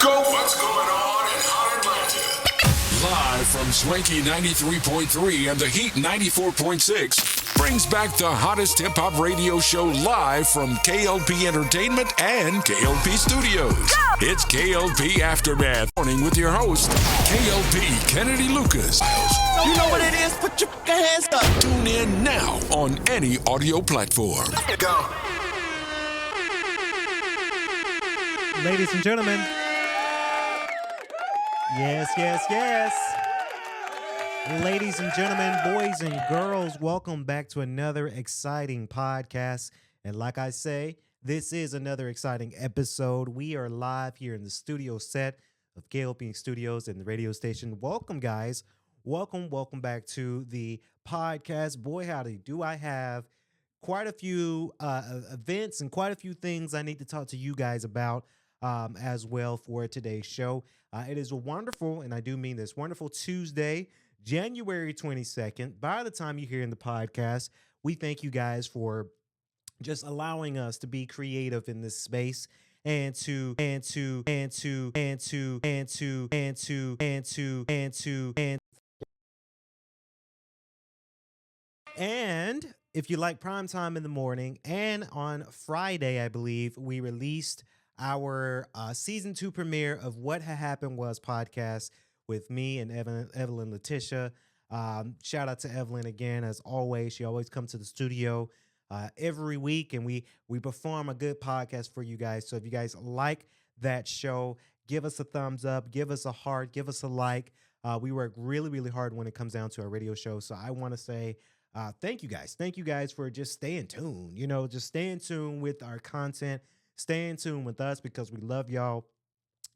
What's going on in Hot Atlanta? Live from Swanky 93.3 and the Heat 94.6 brings back the hottest hip-hop radio show live from K.L.P. Entertainment and K.L.P. Studios. Go! It's K.L.P. Aftermath Morning with your host, K.L.P. Kennedy Lucas. You know what it is? Put your hands up. Tune in now on any audio platform. Go. Ladies and gentlemen, yes. Ladies and gentlemen, boys and girls, welcome back to another exciting podcast. And like I say, this is another exciting episode. We are live here in the studio set of K.L.P. Studios and the radio station. Welcome, guys. Welcome back to the podcast. Boy, howdy, do I have quite a few events and quite a few things I need to talk to you guys about as well for today's show. It is a wonderful, and I do mean this, wonderful Tuesday, January 22nd. By the time you hear in the podcast, we thank you guys for just allowing us to be creative in this space and if you like prime time in the morning, and on Friday, I believe, we released our season 2 premiere of What Ha Happened Was podcast with me and Evelyn Letitia. Shout out to Evelyn again, as always. She always comes to the studio every week, and we perform a good podcast for you guys. So if you guys like that show, give us a thumbs up, give us a heart, give us a like. We work really, really hard when it comes down to our radio show. So I want to say thank you guys. Thank you guys for just staying tuned. You know, just stay in tune with our content. Stay in tune with us because we love y'all.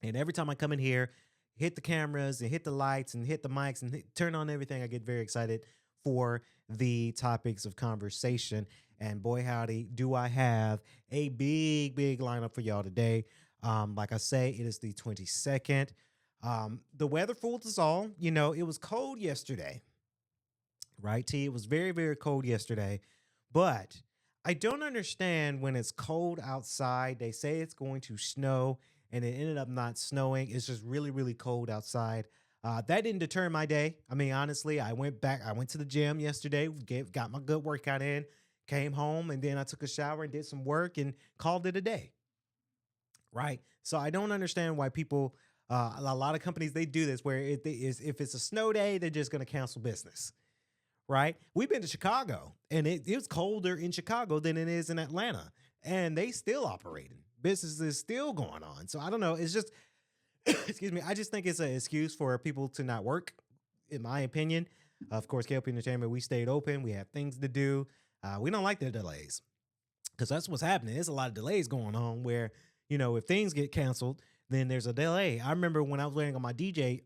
And every time I come in here, hit the cameras and hit the lights and hit the mics and turn on everything, I get very excited for the topics of conversation. And boy, howdy, do I have a big lineup for y'all today. Like I say, it is the 22nd. The weather fooled us all. You know, it was cold yesterday, right, T? It was very, very cold yesterday. But I don't understand when it's cold outside. They say it's going to snow, and it ended up not snowing. It's just really, really cold outside. That didn't deter my day. I mean, honestly, I went to the gym yesterday, got my good workout in, came home, and then I took a shower and did some work and called it a day. Right? So I don't understand why people, a lot of companies, they do this where if it's a snow day, they're just going to cancel business. Right? We've been to Chicago, and it's colder in Chicago than it is in Atlanta, and they still operating. Business is still going on. So I don't know. It's just, excuse me. I just think it's an excuse for people to not work, in my opinion. Of course, K.L.P. Entertainment, we stayed open. We have things to do. We don't like the delays because that's what's happening. There's a lot of delays going on where, you know, if things get canceled, then there's a delay. I remember when I was waiting on my DJ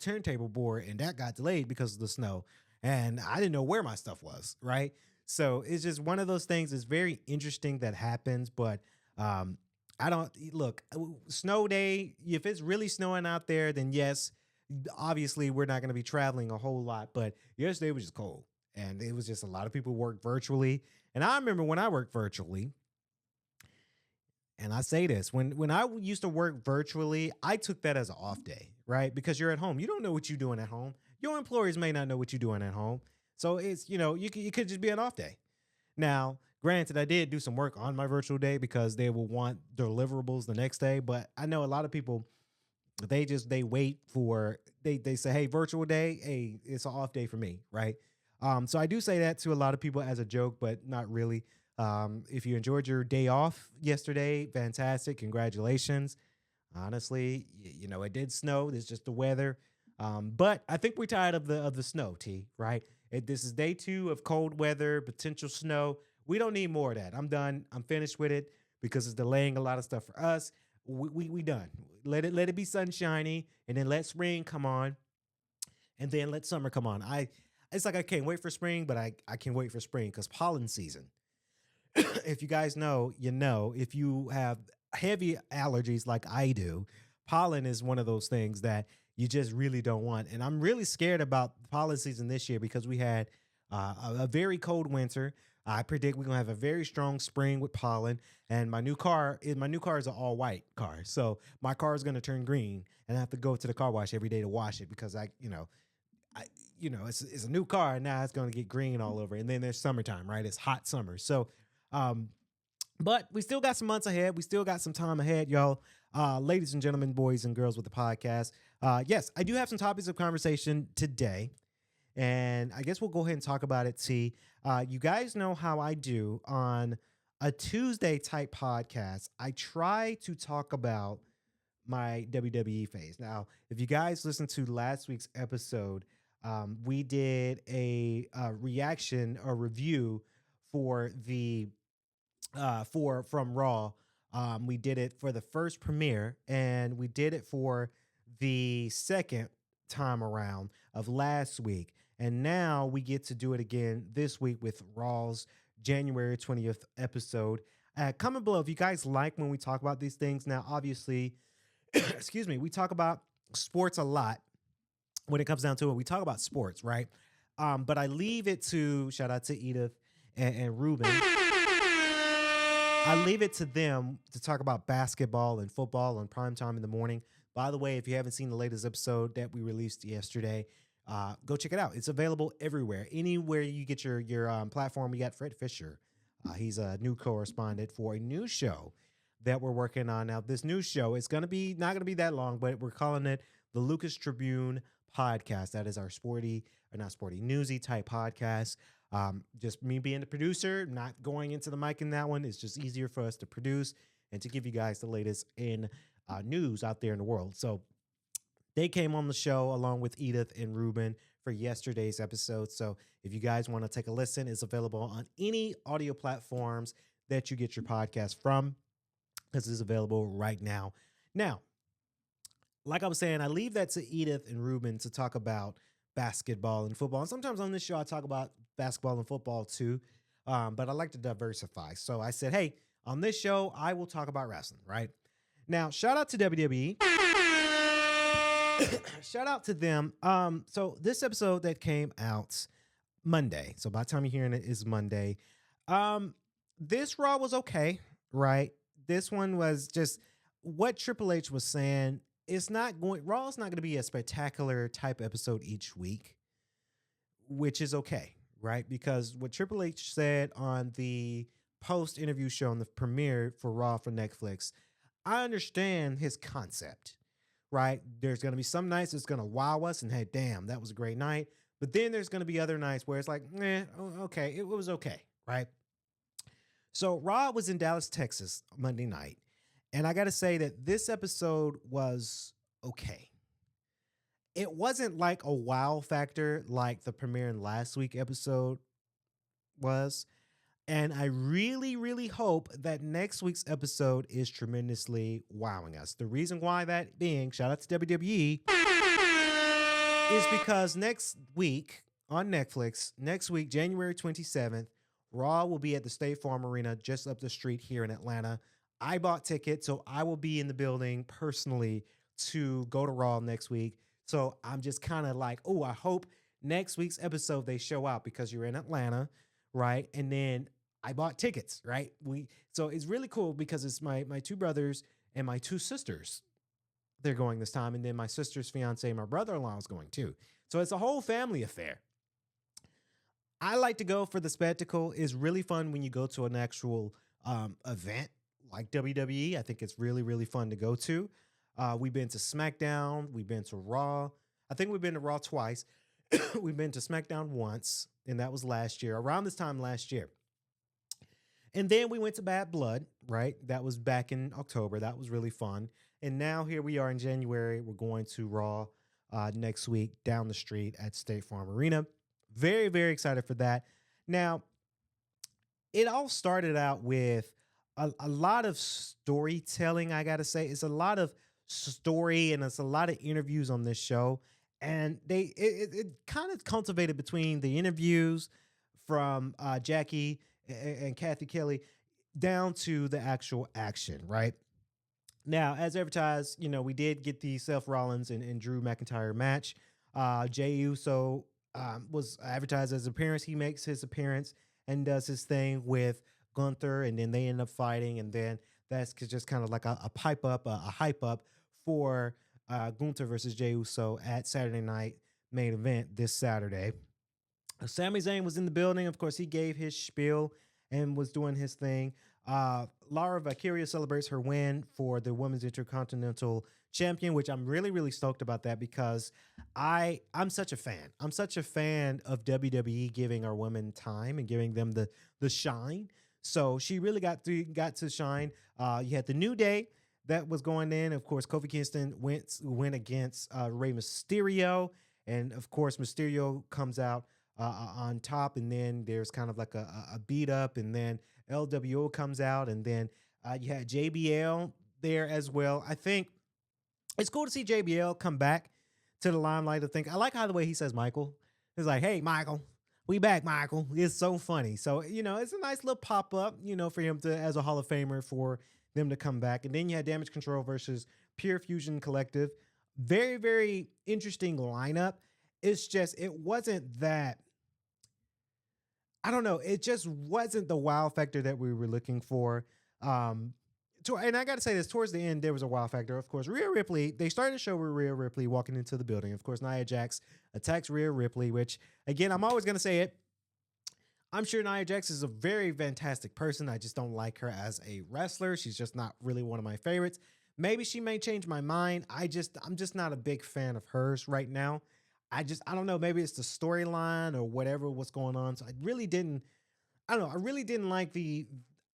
turntable board, and that got delayed because of the snow. And I didn't know where my stuff was, right? So it's just one of those things. It's very interesting that happens, but I don't look, snow day, if it's really snowing out there, then yes, obviously we're not going to be traveling a whole lot, but yesterday was just cold, and it was just a lot of people work virtually. And I remember when I worked virtually, and I say this, when I used to work virtually, I took that as an off day, right? Because you're at home. You don't know what you're doing at home. Your employers may not know what you're doing at home. So it's, you know, you could just be an off day. Now, granted, I did do some work on my virtual day because they will want deliverables the next day. But I know a lot of people, they wait for, they say, hey, virtual day, hey, it's an off day for me, right? So I do say that to a lot of people as a joke, but not really. If you enjoyed your day off yesterday, fantastic. Congratulations. Honestly, you know, it did snow. It's just the weather. But I think we're tired of the snow, T, right? This is day 2 of cold weather, potential snow. We don't need more of that. I'm done. I'm finished with it because it's delaying a lot of stuff for us. We done. Let it be sunshiny, and then let spring come on, and then let summer come on. It's like I can't wait for spring, but I can't wait for spring because pollen season. If you guys know, you know, if you have heavy allergies like I do, pollen is one of those things that you just really don't want. And I'm really scared about pollen season this year because we had a very cold winter. I predict we're gonna have a very strong spring with pollen. And my new car is an all white car, so my car is gonna turn green, and I have to go to the car wash every day to wash it because I it's a new car and now it's gonna get green all over. And then there's summertime, right? It's hot summer, so um, but we still got some months ahead. We still got some time ahead, y'all. Ladies and gentlemen, boys and girls with the podcast. Yes, I do have some topics of conversation today. And I guess we'll go ahead and talk about it. See, you guys know how I do on a Tuesday type podcast. I try to talk about my WWE phase. Now, if you guys listened to last week's episode, we did a reaction or review for the for from Raw. We did it for the first premiere, and we did it for the second time around of last week. And now we get to do it again this week with Raw's January 20th episode. Comment below if you guys like when we talk about these things. Now, obviously, excuse me, we talk about sports a lot when it comes down to it. We talk about sports, right? But I leave it to shout out to Edith and Ruben. I leave it to them to talk about basketball and football on prime time in the morning. By the way, if you haven't seen the latest episode that we released yesterday, go check it out. It's available everywhere, anywhere you get your platform. We got Fred Fisher. He's a new correspondent for a new show that we're working on now. This new show is going to be not going to be that long, but we're calling it the Lucas Tribune Podcast. That is our newsy type podcast. Just me being the producer, not going into the mic in that one. It's just easier for us to produce and to give you guys the latest in news out there in the world. So they came on the show along with Edith and Ruben for yesterday's episode. So if you guys want to take a listen, it's available on any audio platforms that you get your podcast from. This is available right now. Now, like I was saying, I leave that to Edith and Ruben to talk about basketball and football. And sometimes on this show, I talk about basketball and football too. But I like to diversify. So I said, hey, on this show, I will talk about wrestling, right? Now, shout out to WWE. Shout out to them. So this episode that came out Monday. So by the time you're hearing it is Monday. This Raw was okay, right? This one was just what Triple H was saying. Raw is not going to be a spectacular type episode each week, which is okay, right? Because what Triple H said on the post-interview show on the premiere for Raw for Netflix, I understand his concept, right? There's going to be some nights it's going to wow us and, hey, damn, that was a great night. But then there's going to be other nights where it's like, okay, it was okay, right? So Raw was in Dallas, Texas, Monday night. And I got to say that this episode was okay. It wasn't like a wow factor like the premiere in last week episode was. And I really, really hope that next week's episode is tremendously wowing us. The reason why that being, shout out to WWE, is because next week on Netflix, next week, January 27th, Raw will be at the State Farm Arena just up the street here in Atlanta. I bought tickets, so I will be in the building personally to go to Raw next week. So I'm just kind of like, oh, I hope next week's episode they show out because you're in Atlanta, right? And then I bought tickets, right? So it's really cool because it's my two brothers and my two sisters. They're going this time, and then my sister's fiance, my brother-in-law, is going too. So it's a whole family affair. I like to go for the spectacle. It's really fun when you go to an actual event like WWE. I think it's really, really fun to go to. We've been to SmackDown. We've been to Raw. I think we've been to Raw twice. We've been to SmackDown once, and that was last year, around this time last year. And then we went to Bad Blood, right? That was back in October. That was really fun. And now here we are in January. We're going to Raw next week down the street at State Farm Arena. Very, very excited for that. Now, it all started out with a lot of storytelling, I got to say. It's a lot of story and it's a lot of interviews on this show. And it kind of cultivated between the interviews from Jackie and Kathy Kelly down to the actual action, right? Now, as advertised, we did get the Seth Rollins and Drew McIntyre match. Jey Uso was advertised as appearance. He makes his appearance and does his thing with Gunther, and then they end up fighting, and then that's just kind of like a pipe up, a hype up for Gunther versus Jey Uso at Saturday Night Main Event this Saturday. Sami Zayn was in the building. Of course, he gave his spiel and was doing his thing. Laura Valkyria celebrates her win for the Women's Intercontinental Champion, which I'm really, really stoked about that because I'm such a fan. I'm such a fan of WWE giving our women time and giving them the shine. So she really got to shine. You had the New Day that was going in. Of course, Kofi Kingston went against Rey Mysterio, and of course, Mysterio comes out on top, and then there's kind of like a beat up, and then LWO comes out, and then you had JBL there as well. I think it's cool to see JBL come back to the limelight. I like how the way he says Michael. He's like, "Hey, Michael, we back, Michael." It's so funny. So, it's a nice little pop up, for him to, as a Hall of Famer, for them to come back. And then you had Damage Control versus Pure Fusion Collective. Very, very interesting lineup. It's just, it wasn't that, I don't know. It just wasn't the wow factor that we were looking for. And I got to say this, towards the end, there was a wow factor. Of course, Rhea Ripley, they started the show with Rhea Ripley walking into the building. Of course, Nia Jax attacks Rhea Ripley, which, again, I'm always going to say it. I'm sure Nia Jax is a very fantastic person. I just don't like her as a wrestler. She's just not really one of my favorites. Maybe she may change my mind. I'm just not a big fan of hers right now. I don't know. Maybe it's the storyline or what's going on. So I really don't like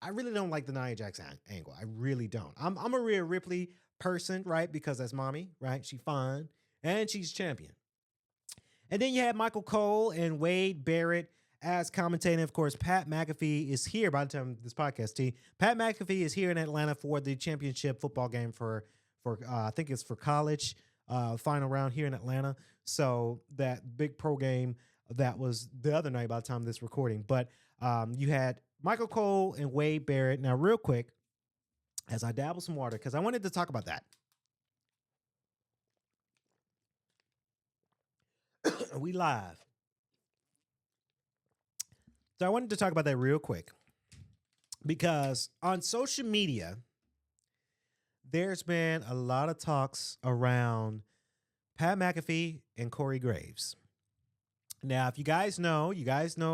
I really don't like the Nia Jax angle. I really don't. I'm a Rhea Ripley person, right? Because that's mommy, right? She's fine and she's champion. And then you had Michael Cole and Wade Barrett as commentating. Of course, Pat McAfee is here by the time this podcast. Pat McAfee is here in Atlanta for the championship football game for I think it's for college final round here in Atlanta. So that big pro game that was the other night by the time this recording. But you had Michael Cole and Wade Barrett. Now, real quick, as I dabble some water, because I wanted to talk about that. We live. So I wanted to talk about that real quick because on social media, there's been a lot of talks around Pat McAfee and Corey Graves. Now, if you guys know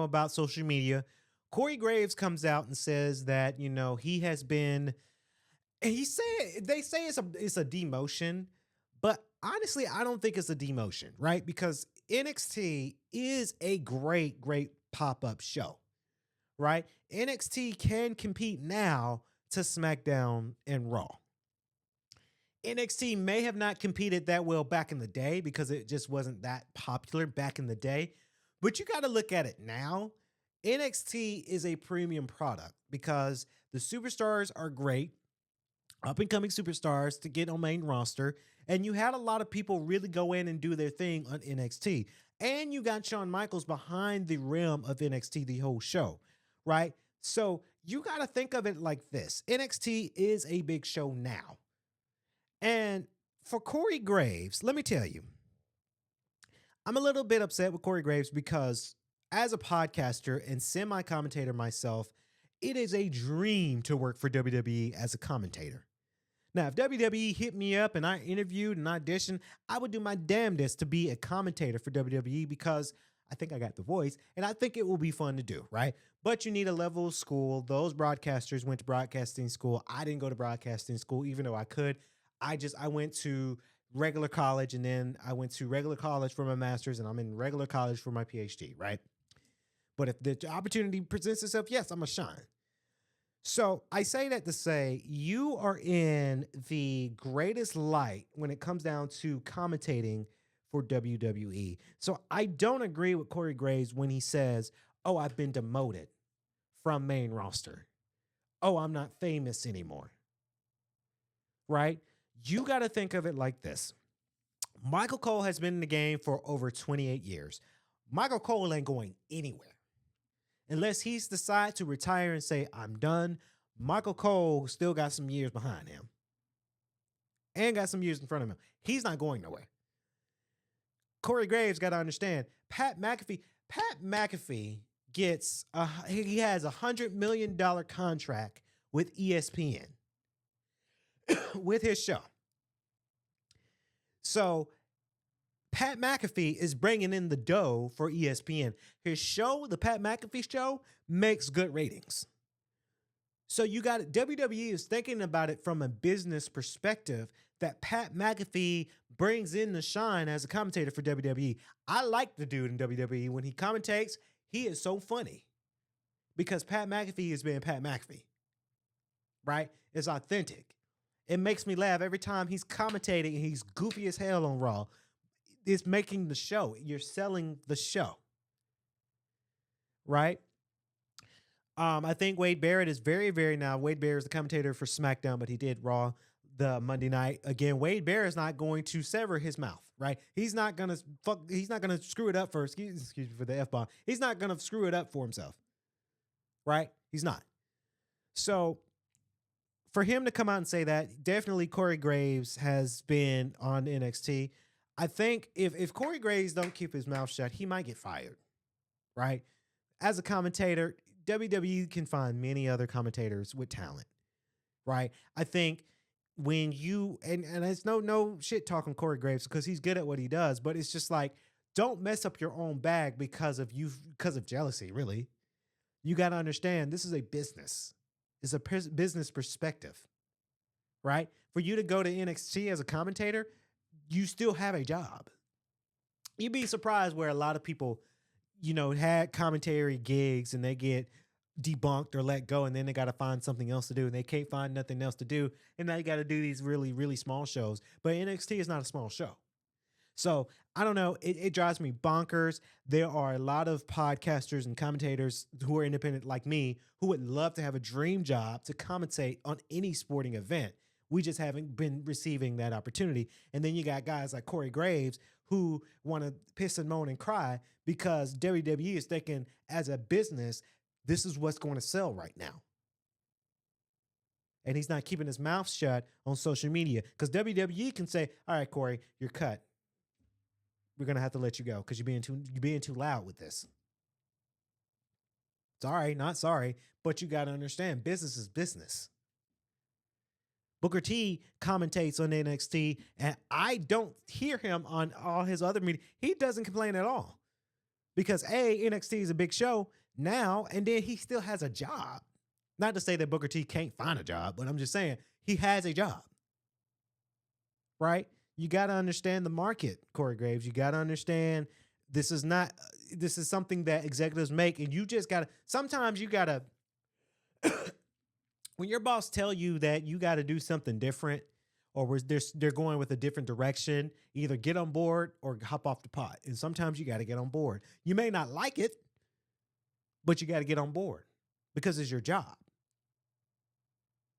about social media, Corey Graves comes out and says that, he has been, and they say it's a demotion, but honestly, I don't think it's a demotion, right? Because NXT is a great, great pop-up show, right? NXT can compete now to SmackDown and Raw. NXT may have not competed that well back in the day because it just wasn't that popular back in the day. But you got to look at it now. NXT is a premium product because the superstars are great, up-and-coming superstars to get on main roster, and you had a lot of people really go in and do their thing on NXT. And you got Shawn Michaels behind the rim of NXT the whole show, right? So you got to think of it like this. NXT is a big show now. And for Corey Graves, let me tell you, I'm a little bit upset with Corey Graves because as a podcaster and semi-commentator myself, it is a dream to work for WWE as a commentator. Now, if WWE hit me up and I interviewed and auditioned, I would do my damnedest to be a commentator for WWE because I think I got the voice and I think it will be fun to do, right? But you need a level of school. Those broadcasters went to broadcasting school. I didn't go to broadcasting school, even though I could. I went to regular college, and then I went to regular college for my master's, and I'm in regular college for my PhD, right? But if the opportunity presents itself, yes, I'm a shine. So I say that to say you are in the greatest light when it comes down to commentating for WWE. So I don't agree with Corey Graves when he says, "Oh, I've been demoted from main roster. Oh, I'm not famous anymore." Right? You got to think of it like this. Michael Cole has been in the game for over 28 years. Michael Cole ain't going anywhere. Unless he's decide to retire and say, "I'm done," Michael Cole still got some years behind him and got some years in front of him. He's not going nowhere. Corey Graves got to understand, Pat McAfee he has $100 million contract with ESPN with his show. So Pat McAfee is bringing in the dough for ESPN. His show, the Pat McAfee show, makes good ratings. So you got it. WWE is thinking about it from a business perspective that Pat McAfee brings in the shine as a commentator for WWE. I like the dude in WWE. When he commentates, he is so funny because Pat McAfee is being Pat McAfee, right? It's authentic. It makes me laugh every time he's commentating and he's goofy as hell on Raw. It's making the show. You're selling the show, right? I think Wade Barrett is Wade Barrett is the commentator for SmackDown, but he did Raw the Monday night. Again, Wade Barrett is not going to sever his mouth, right? He's not gonna screw it up for excuse me for the F-bomb. He's not gonna screw it up for himself. Right? He's not. So for him to come out and say that, definitely Corey Graves has been on NXT. I think if Corey Graves don't keep his mouth shut, he might get fired, right? As a commentator, WWE can find many other commentators with talent, right? I think when you and it's no shit talking Corey Graves because he's good at what he does, but it's just like don't mess up your own bag because of jealousy, really. You got to understand this is a business. It's a business perspective, right? For you to go to NXT as a commentator, you still have a job. You'd be surprised where a lot of people, had commentary gigs and they get debunked or let go and then they got to find something else to do and they can't find nothing else to do. And now you got to do these really, really small shows. But NXT is not a small show. So I don't know. It drives me bonkers. There are a lot of podcasters and commentators who are independent like me who would love to have a dream job to commentate on any sporting event. We just haven't been receiving that opportunity. And then you got guys like Corey Graves who want to piss and moan and cry because WWE is thinking as a business, this is what's going to sell right now. And he's not keeping his mouth shut on social media because WWE can say, all right, Corey, you're cut. We're going to have to let you go because you're being too loud with this. Sorry, not sorry, but you got to understand business is business. Booker T commentates on NXT and I don't hear him on all his other media. He doesn't complain at all because NXT is a big show now and then he still has a job. Not to say that Booker T can't find a job, but I'm just saying he has a job, right? You got to understand the market, Corey Graves. You got to understand this is something that executives make. And you just got to, sometimes you got to, when your boss tell you that you got to do something different or they're going with a different direction, either get on board or hop off the pot. And sometimes you got to get on board. You may not like it, but you got to get on board because it's your job.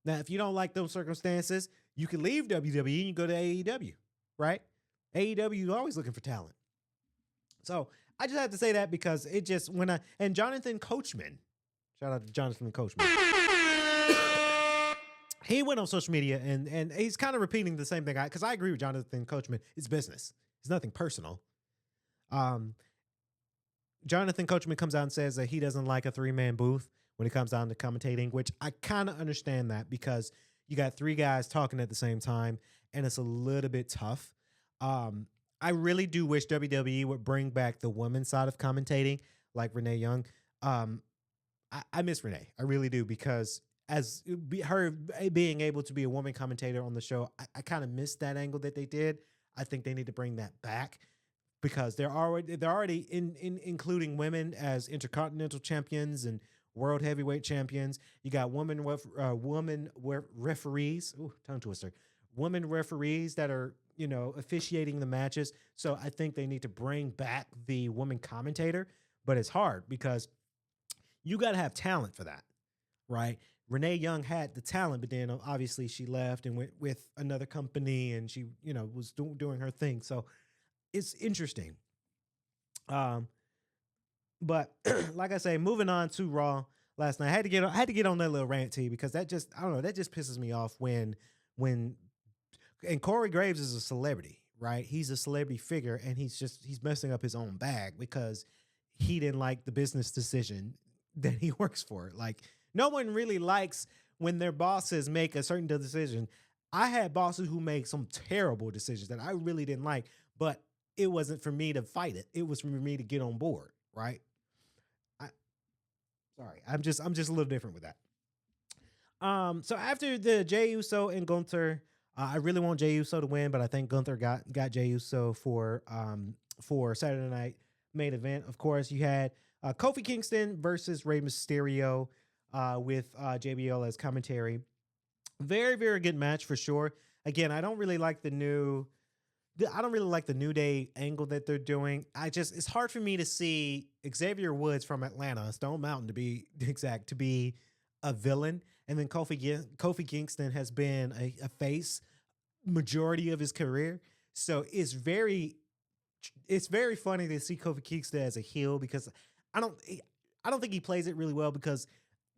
Now, if you don't like those circumstances, you can leave WWE and you go to AEW. Right? AEW is always looking for talent. So I just have to say that because it just, and Jonathan Coachman, shout out to Jonathan Coachman. He went on social media and he's kind of repeating the same thing because I agree with Jonathan Coachman. It's business. It's nothing personal. Jonathan Coachman comes out and says that he doesn't like a 3-man booth when it comes down to commentating, which I kind of understand that because you got 3 guys talking at the same time and it's a little bit tough. I really do wish WWE would bring back the women's side of commentating like Renee Young. I miss Renee. I really do because her being able to be a woman commentator on the show, I kind of missed that angle that they did. I think they need to bring that back because they're already including women as intercontinental champions and world heavyweight champions. You got women referees. Ooh, tongue twister. Women referees that are, officiating the matches. So I think they need to bring back the woman commentator, but it's hard because you got to have talent for that, right? Renee Young had the talent, but then obviously she left and went with another company and she, was doing her thing. So it's interesting. But like I say, moving on to Raw last night, I had to get on that little rant to you because that just pisses me off when and Corey Graves is a celebrity, right? He's a celebrity figure and he's messing up his own bag because he didn't like the business decision that he works for. Like, no one really likes when their bosses make a certain decision. I had bosses who make some terrible decisions that I really didn't like, but it wasn't for me to fight it. It was for me to get on board, right? I sorry, I'm just a little different with that. So after the Jey Uso and Gunther, I really want Jey Uso to win, but I think Gunther got Jey Uso for Saturday night main event. Of course, you had Kofi Kingston versus Rey Mysterio with JBL as commentary. Very, very good match for sure. Again, I don't really like the new Day angle that they're doing. It's hard for me to see Xavier Woods from Atlanta, Stone Mountain to be exact, to be a villain. And then Kofi Kingston has been a face majority of his career. So it's very funny to see Kofi Kingston as a heel, because I don't think he plays it really well, because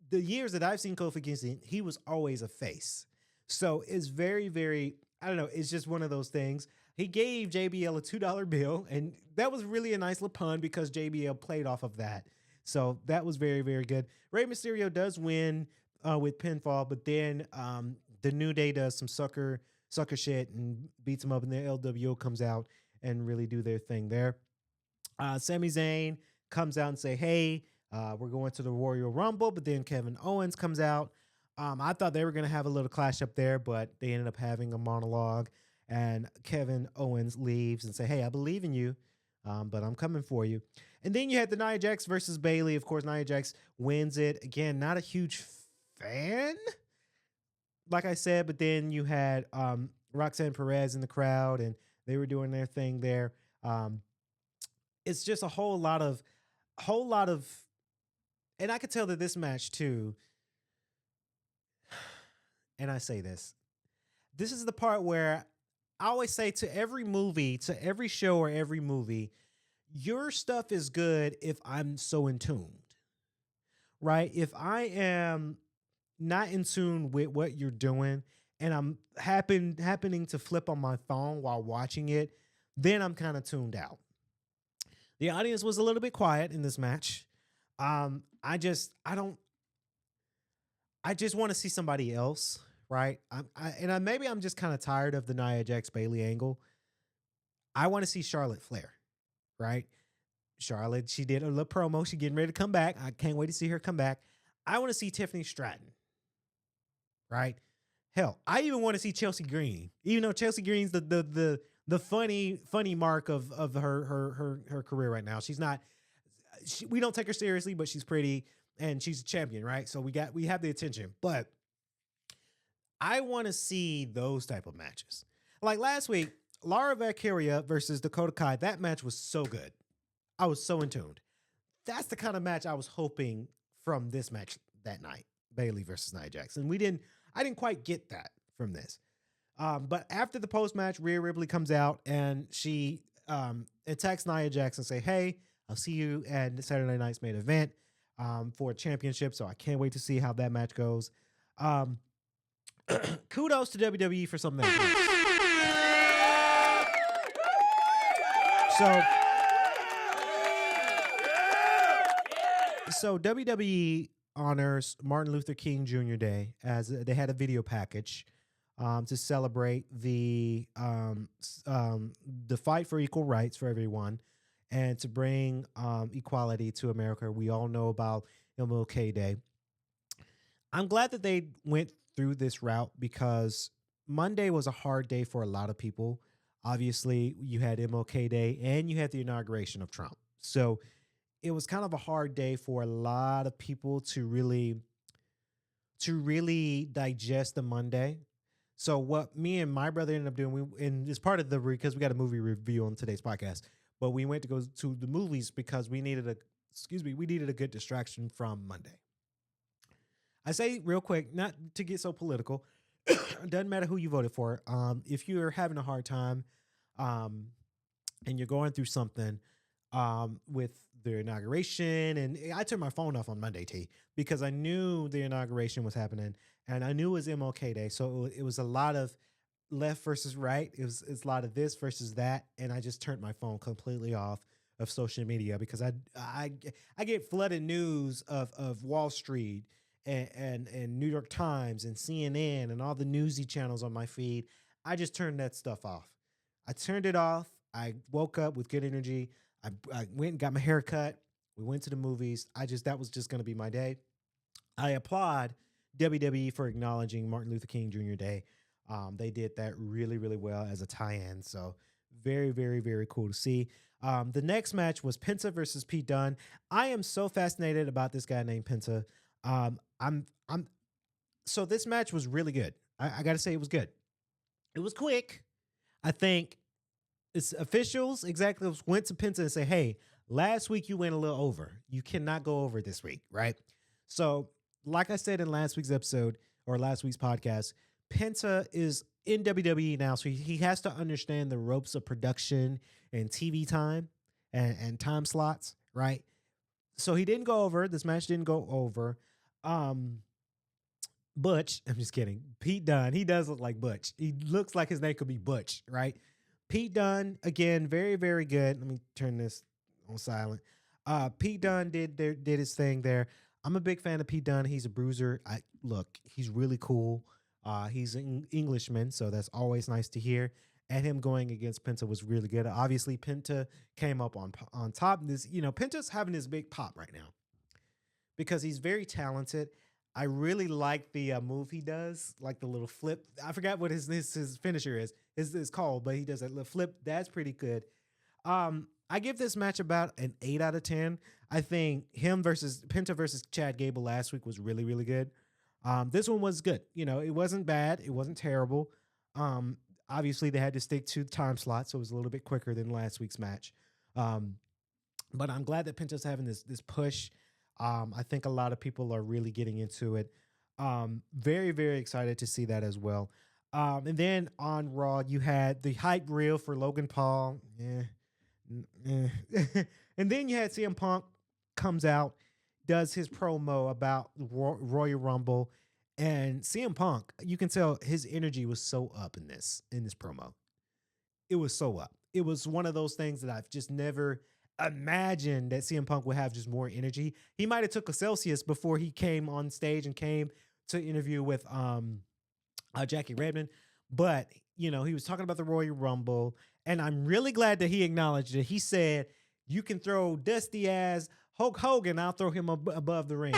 the years that I've seen Kofi Kingston, he was always a face. So it's very, very, I don't know. It's just one of those things. He gave JBL a $2 bill, and that was really a nice little pun because JBL played off of that. So that was very, very good. Rey Mysterio does win with pinfall, but then the New Day does some sucker shit and beats him up, and the LWO comes out and really do their thing there. Sami Zayn comes out and say, hey, we're going to the Royal Rumble, but then Kevin Owens comes out. I thought they were going to have a little clash up there, but they ended up having a monologue, and Kevin Owens leaves and say, hey, I believe in you, but I'm coming for you. And then you had the Nia Jax versus Bayley. Of course, Nia Jax wins it. Again, not a huge fan, like I said, but then you had Roxanne Perez in the crowd, and they were doing their thing there. It's just a whole lot of, and I could tell that this match too, and I say this is the part where I always say to every movie, to every show or every movie, your stuff is good if I'm so in tuned, right? If I am not in tune with what you're doing and I'm happening to flip on my phone while watching it, then I'm kind of tuned out. The audience was a little bit quiet in this match. I just want to see somebody else, right? Maybe I'm just kind of tired of the Nia Jax Bayley angle. I want to see Charlotte Flair, right? Charlotte, she did a little promo. She's getting ready to come back. I can't wait to see her come back. I want to see Tiffany Stratton, right? Hell, I even want to see Chelsea Green, even though Chelsea Green's the funny mark of her career right now. She's not. We don't take her seriously, but she's pretty and she's a champion, right? So we have the attention, but I want to see those type of matches. Like last week, Lara Valkyria versus Dakota Kai. That match was so good. I was so in tuned. That's the kind of match I was hoping from this match that night, Bayley versus Nia Jax. And I didn't quite get that from this. But after the post match, Rhea Ripley comes out and she attacks Nia Jax and say, hey, I'll see you at Saturday night's main event for a championship. So I can't wait to see how that match goes. Kudos to WWE for something that So WWE honors Martin Luther King Jr. Day as they had a video package to celebrate the fight for equal rights for everyone and to bring equality to America. We all know about MLK Day. I'm glad that they went through this route because Monday was a hard day for a lot of people. Obviously, you had MLK Day and you had the inauguration of Trump. So it was kind of a hard day for a lot of people to really digest the Monday. So what me and my brother ended up doing, and it's part of because we got a movie review on today's podcast, but we went to go to the movies because we needed a good distraction from Monday. I say real quick, not to get so political, it doesn't matter who you voted for. If you're having a hard time and you're going through something with the inauguration, and I turned my phone off on Monday, because I knew the inauguration was happening and I knew it was MLK Day. So it was a lot of left versus right. It's a lot of this versus that. And I just turned my phone completely off of social media because I get flooded news of Wall Street and New York Times and CNN and all the newsy channels on my feed. I just turned that stuff off. I turned it off. I woke up with good energy. I went and got my hair cut. We went to the movies. That was just going to be my day. I applaud WWE for acknowledging Martin Luther King Jr. Day. They did that really, really well as a tie-in. So very, very, very cool to see. The next match was Penta versus Pete Dunne. I am so fascinated about this guy named Penta. I'm so this match was really good. I got to say it was good. It was quick. I think it's officials exactly went to Penta and say, "Hey, last week you went a little over. You cannot go over this week, right?" So, like I said in last week's episode or last week's podcast, Penta is in WWE now, so he has to understand the ropes of production and TV time and time slots, right? So he didn't go over. This match didn't go over. Butch, I'm just kidding. Pete Dunne, he does look like Butch. He looks like his name could be Butch, right? Pete Dunne, again, very, very good. Let me turn this on silent. Pete Dunne did his thing there. I'm a big fan of Pete Dunne. He's a bruiser. He's really cool. He's an Englishman, so that's always nice to hear. And him going against Penta was really good. Obviously, Penta came up on top. Penta's having his big pop right now because he's very talented. I really like the move he does, like the little flip. I forgot what his finisher is. It's called, but he does that little flip. That's pretty good. I give this match about an 8 out of 10. I think Penta versus Chad Gable last week was really, really good. This one was good. It wasn't bad. It wasn't terrible. Obviously, they had to stick to the time slot, so it was a little bit quicker than last week's match. But I'm glad that Penta's having this push. I think a lot of people are really getting into it. Very, very excited to see that as well. And then on Raw, you had the hype reel for Logan Paul. And then you had CM Punk comes out, does his promo about Royal Rumble. And CM Punk, you can tell his energy was so up in this promo. It was so up. It was one of those things that I've just never imagined that CM Punk would have just more energy. He might have took a Celsius before he came on stage and came to interview with Jackie Redmond. But, he was talking about the Royal Rumble. And I'm really glad that he acknowledged it. He said, you can throw dusty ass Hulk Hogan. I'll throw him above the ring.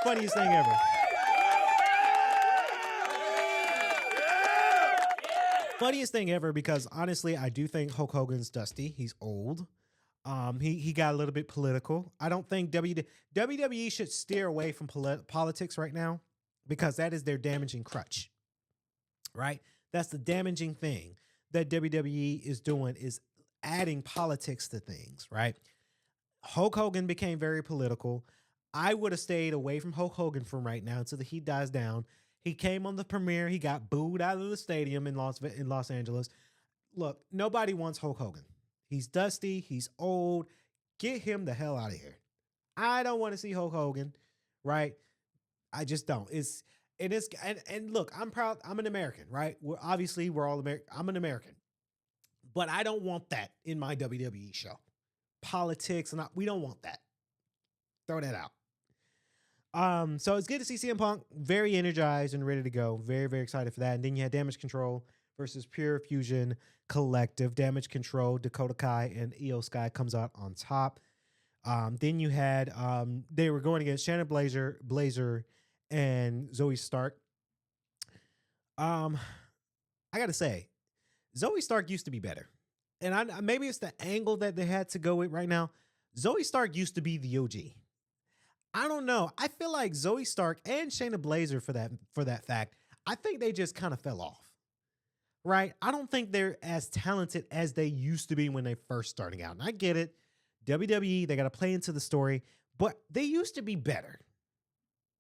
Funniest thing ever. Funniest thing ever because honestly, I do think Hulk Hogan's dusty. He's old. He got a little bit political. I don't think WWE should steer away from politics right now because that is their damaging crutch. Right? That's the damaging thing that WWE is doing is adding politics to things, right? Hulk Hogan became very political. I would have stayed away from Hulk Hogan from right now until the heat dies down. He came on the premiere. He got booed out of the stadium in Los Angeles. Look, nobody wants Hulk Hogan. He's dusty. He's old. Get him the hell out of here. I don't want to see Hulk Hogan, right? I just don't. And look, I'm proud. I'm an American, right? We're all American. I'm an American, but I don't want that in my WWE show. Politics, and we don't want that. Throw that out. So it's good to see CM Punk very energized and ready to go. Very, very excited for that. And then you had Damage Control versus Pure Fusion Collective. Damage Control, Dakota Kai and Io Sky comes out on top. Then you had they were going against Shannon Blazer and Zoe Stark. I gotta say, Zoe Stark used to be better. And maybe it's the angle that they had to go with right now. Zoe Stark used to be the OG. I don't know. I feel like Zoe Stark and Shayna Blazer for that fact, I think they just kind of fell off. Right? I don't think they're as talented as they used to be when they first starting out. And I get it. WWE, they got to play into the story, but they used to be better.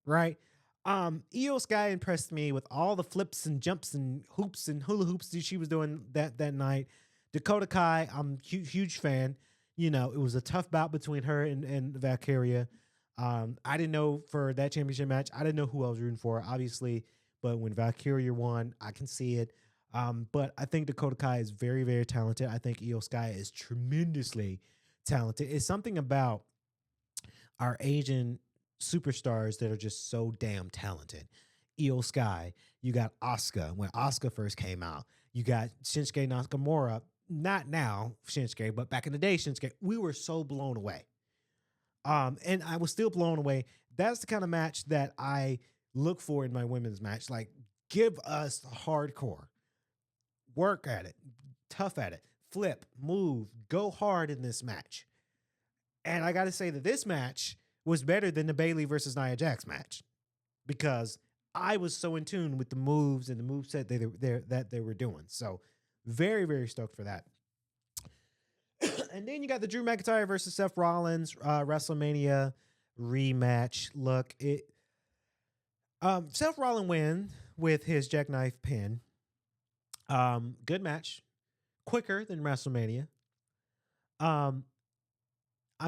Right? Io Sky impressed me with all the flips and jumps and hoops and hula hoops that she was doing that night. Dakota Kai, I'm huge fan. It was a tough bout between her and Valkyria. I didn't know for that championship match. I didn't know who I was rooting for, obviously. But when Valkyria won, I can see it. But I think Dakota Kai is very, very talented. I think Io Sky is tremendously talented. It's something about our Asian superstars that are just so damn talented. Io Sky, you got Asuka when Asuka first came out. You got Shinsuke Nakamura, not now Shinsuke, but back in the day Shinsuke. We were so blown away. And I was still blown away. That's the kind of match that I look for in my women's match. Like, give us hardcore, work at it, tough at it, flip, move, go hard in this match. And I got to say that this match was better than the Bayley versus Nia Jax match because I was so in tune with the moves and the moveset that they were doing. So very, very stoked for that. And then you got the Drew McIntyre versus Seth Rollins WrestleMania rematch. Look, Seth Rollins win with his jackknife pin. Good match, quicker than WrestleMania. I'm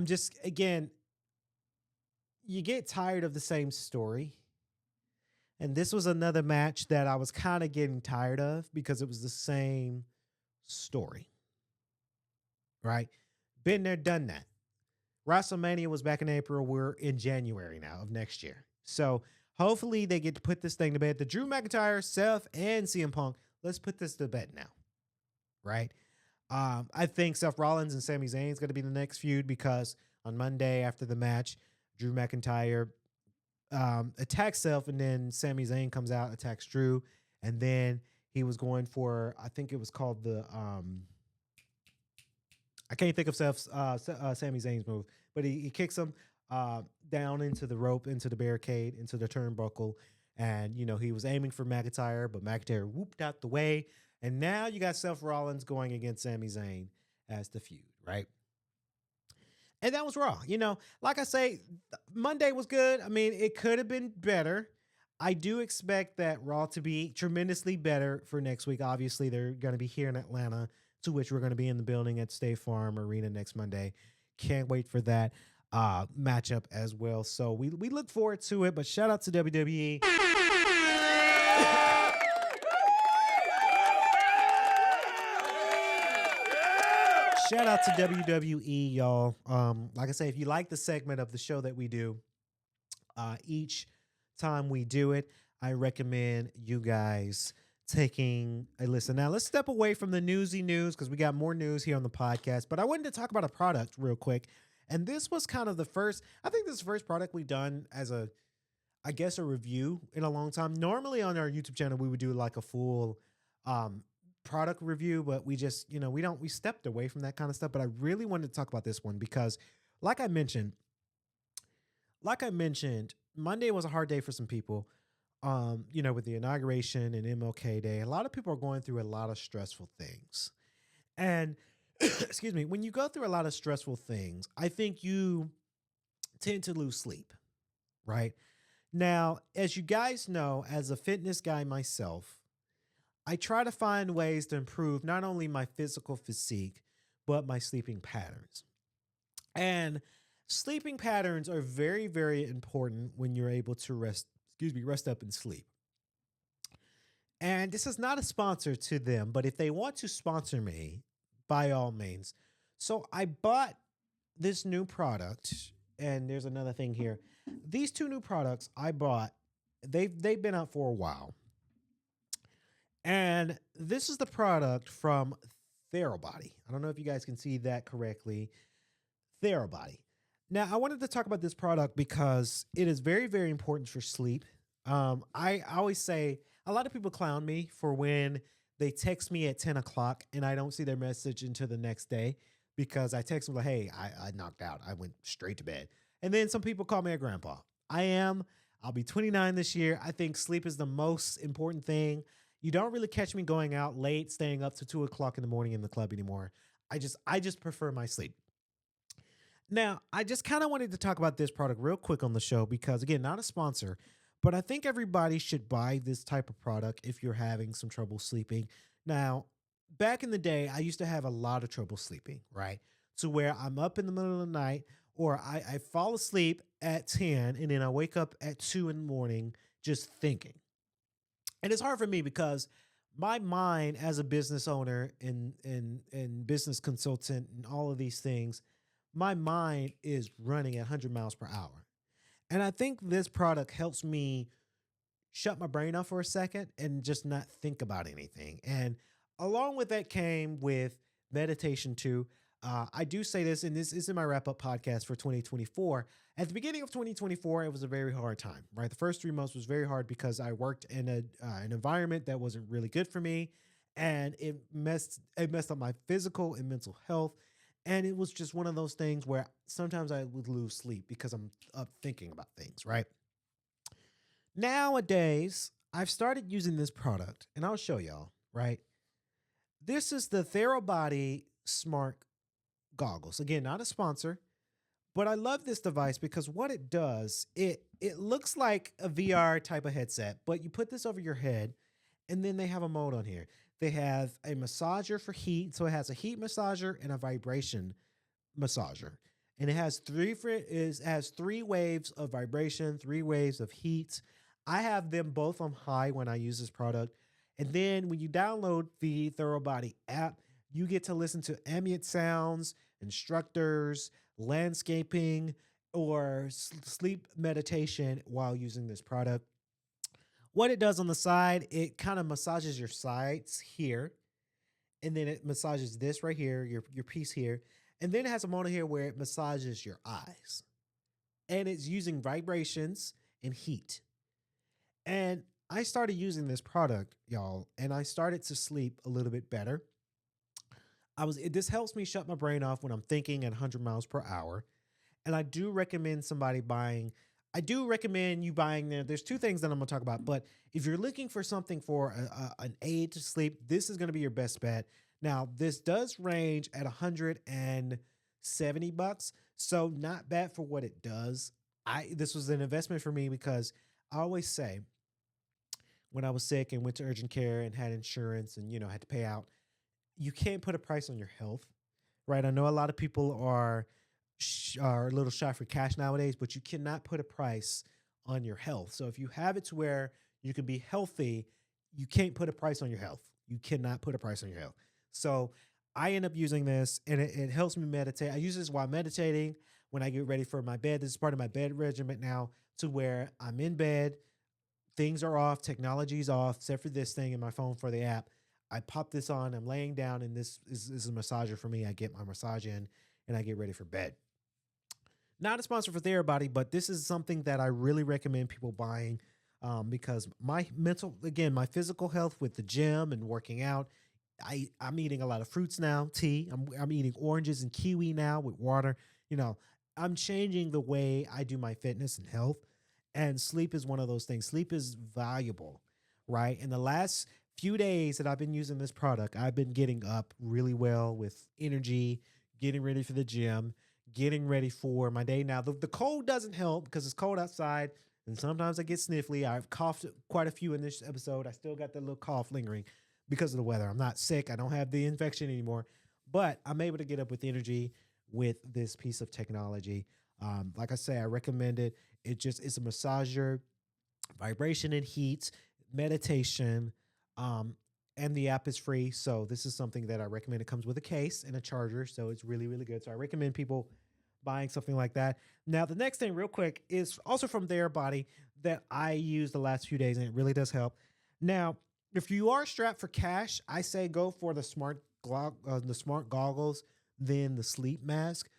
just, again, you get tired of the same story. And this was another match that I was kind of getting tired of because it was the same story. Right? Been there, done that. WrestleMania was back in April. We're in January now of next year. So hopefully they get to put this thing to bed. The Drew McIntyre, Seth, and CM Punk, let's put this to bed now. Right? I think Seth Rollins and Sami Zayn is going to be the next feud because on Monday after the match, Drew McIntyre attacks Seth, and then Sami Zayn comes out, attacks Drew, and then he was going for, I think it was called the I can't think of Sami Zayn's move, but he kicks him down into the rope, into the barricade, into the turnbuckle, and he was aiming for McIntyre, but McIntyre whooped out the way. And now you got Seth Rollins going against Sami Zayn as the feud, right? And that was Raw. Like I say, Monday was good. I mean, it could have been better. I do expect that Raw to be tremendously better for next week. Obviously, they're going to be here in Atlanta, to which we're going to be in the building at State Farm Arena next Monday. Can't wait for that matchup as well. So we look forward to it, but shout out to WWE. Shout out to WWE, y'all. Like I say, if you like the segment of the show that we do each time we do it, I recommend you guys taking a listen. Now, let's step away from the newsy news because we got more news here on the podcast. But I wanted to talk about a product real quick. And this was kind of the first, I think this is the first product we've done as a review in a long time. Normally on our YouTube channel, we would do like a full product review, but we just, we stepped away from that kind of stuff. But I really wanted to talk about this one because like I mentioned, Monday was a hard day for some people. With the inauguration and MLK Day, a lot of people are going through a lot of stressful things. And excuse me, when you go through a lot of stressful things, I think you tend to lose sleep, right? Now, as you guys know, as a fitness guy myself, I try to find ways to improve not only my physical physique, but my sleeping patterns. And sleeping patterns are very, very important when you're able to rest up and sleep. And this is not a sponsor to them, but if they want to sponsor me, by all means. So I bought this new product, and there's another thing here. These two new products I bought, they've been out for a while. And this is the product from Therabody. I don't know if you guys can see that correctly. Therabody. Now, I wanted to talk about this product because it is very, very important for sleep. I always say, a lot of people clown me for when they text me at 10 o'clock and I don't see their message until the next day because I text them like, hey, I knocked out. I went straight to bed. And then some people call me a grandpa. I'll be 29 this year. I think sleep is the most important thing. You don't really catch me going out late, staying up to 2 o'clock in the morning in the club anymore. I just prefer my sleep. Now, I just kind of wanted to talk about this product real quick on the show because, again, not a sponsor, but I think everybody should buy this type of product if you're having some trouble sleeping. Now, back in the day, I used to have a lot of trouble sleeping, right? To where I'm up in the middle of the night or I fall asleep at 10 and then I wake up at 2 in the morning just thinking. And it's hard for me because my mind as a business owner and business consultant and all of these things, my mind is running at 100 miles per hour. And I think this product helps me shut my brain off for a second and just not think about anything. And along with that came with meditation too. I do say this, and this is in my wrap up podcast for 2024. At the beginning of 2024, it was a very hard time, right? The first 3 months was very hard because I worked in an environment that wasn't really good for me, and it messed up my physical and mental health. And it was just one of those things where sometimes I would lose sleep because I'm up thinking about things, right? Nowadays, I've started using this product, and I'll show y'all, right? This is the Therabody Smart Goggles. Again, not a sponsor, but I love this device because what it does, it looks like a VR type of headset, but you put this over your head, and then they have a mode on here. They have a massager for heat, so it has a heat massager and a vibration massager. And it has 3 waves of vibration, 3 waves of heat. I have them both on high when I use this product. And then when you download the Therabody app, you get to listen to ambient sounds, instructors, landscaping, or sleep meditation while using this product. What it does on the side, it kind of massages your sides here, and then it massages this right here, your piece here, and then it has a mode here where it massages your eyes, and it's using vibrations and heat. And I started using this product, y'all, and I started to sleep a little bit better. This helps me shut my brain off when I'm thinking at 100 miles per hour. And I do recommend you buying there. There's 2 things that I'm going to talk about, but if you're looking for something for an aid to sleep, this is going to be your best bet. Now, this does range at $170, so not bad for what it does. This was an investment for me because I always say when I was sick and went to urgent care and had insurance and had to pay out, you can't put a price on your health, right? I know a lot of people are a little shy for cash nowadays, but you cannot put a price on your health. So if you have it to where you can be healthy, you can't put a price on your health. You cannot put a price on your health. So I end up using this, and it helps me meditate. I use this while meditating when I get ready for my bed. This is part of my bed regimen now, to where I'm in bed, things are off, technology's off, except for this thing in my phone for the app. I pop this on, I'm laying down, and this is a massager for me. I get my massage in, and I get ready for bed. Not a sponsor for Therabody, but this is something that I really recommend people buying, because my physical health with the gym and working out, I'm eating a lot of fruits now, tea. I'm eating oranges and kiwi now with water. You know, I'm changing the way I do my fitness and health, and sleep is one of those things. Sleep is valuable, right? In the last few days that I've been using this product, I've been getting up really well with energy, getting ready for the gym, getting ready for my day. Now, the cold doesn't help because it's cold outside, and sometimes I get sniffly. I've coughed quite a few in this episode. I still got that little cough lingering because of the weather. I'm not sick. I don't have the infection anymore, but I'm able to get up with energy with this piece of technology. Like I say, I recommend it. It's a massager, vibration and heat, meditation, and the app is free. So this is something that I recommend. It comes with a case and a charger, so it's really, really good. So I recommend people buying something like that. Now, the next thing, real quick, is also from Therabody that I used the last few days, and it really does help. Now, if you are strapped for cash, I say go for the smart goggles, then the sleep mask.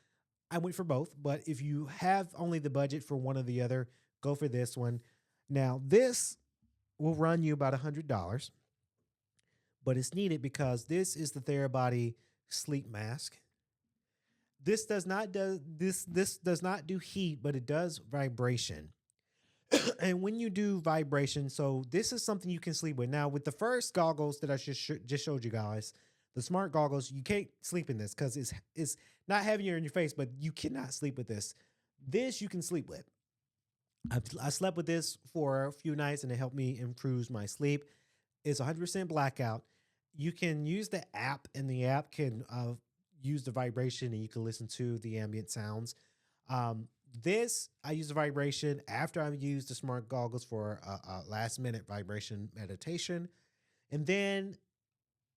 I went for both, but if you have only the budget for one or the other, go for this one. Now, this will run you about $100, but it's needed because this is the Therabody sleep mask. This does not do heat, but it does vibration. And when you do vibration, so this is something you can sleep with. Now, with the first goggles that I just showed you guys, the smart goggles, you can't sleep in this because it's not heavier in your face, but you cannot sleep with this. This you can sleep with. I slept with this for a few nights, and it helped me improve my sleep. It's 100% blackout. You can use the app, and the app can use the vibration, and you can listen to the ambient sounds. I use the vibration after I've used the smart goggles for a last minute vibration meditation. And then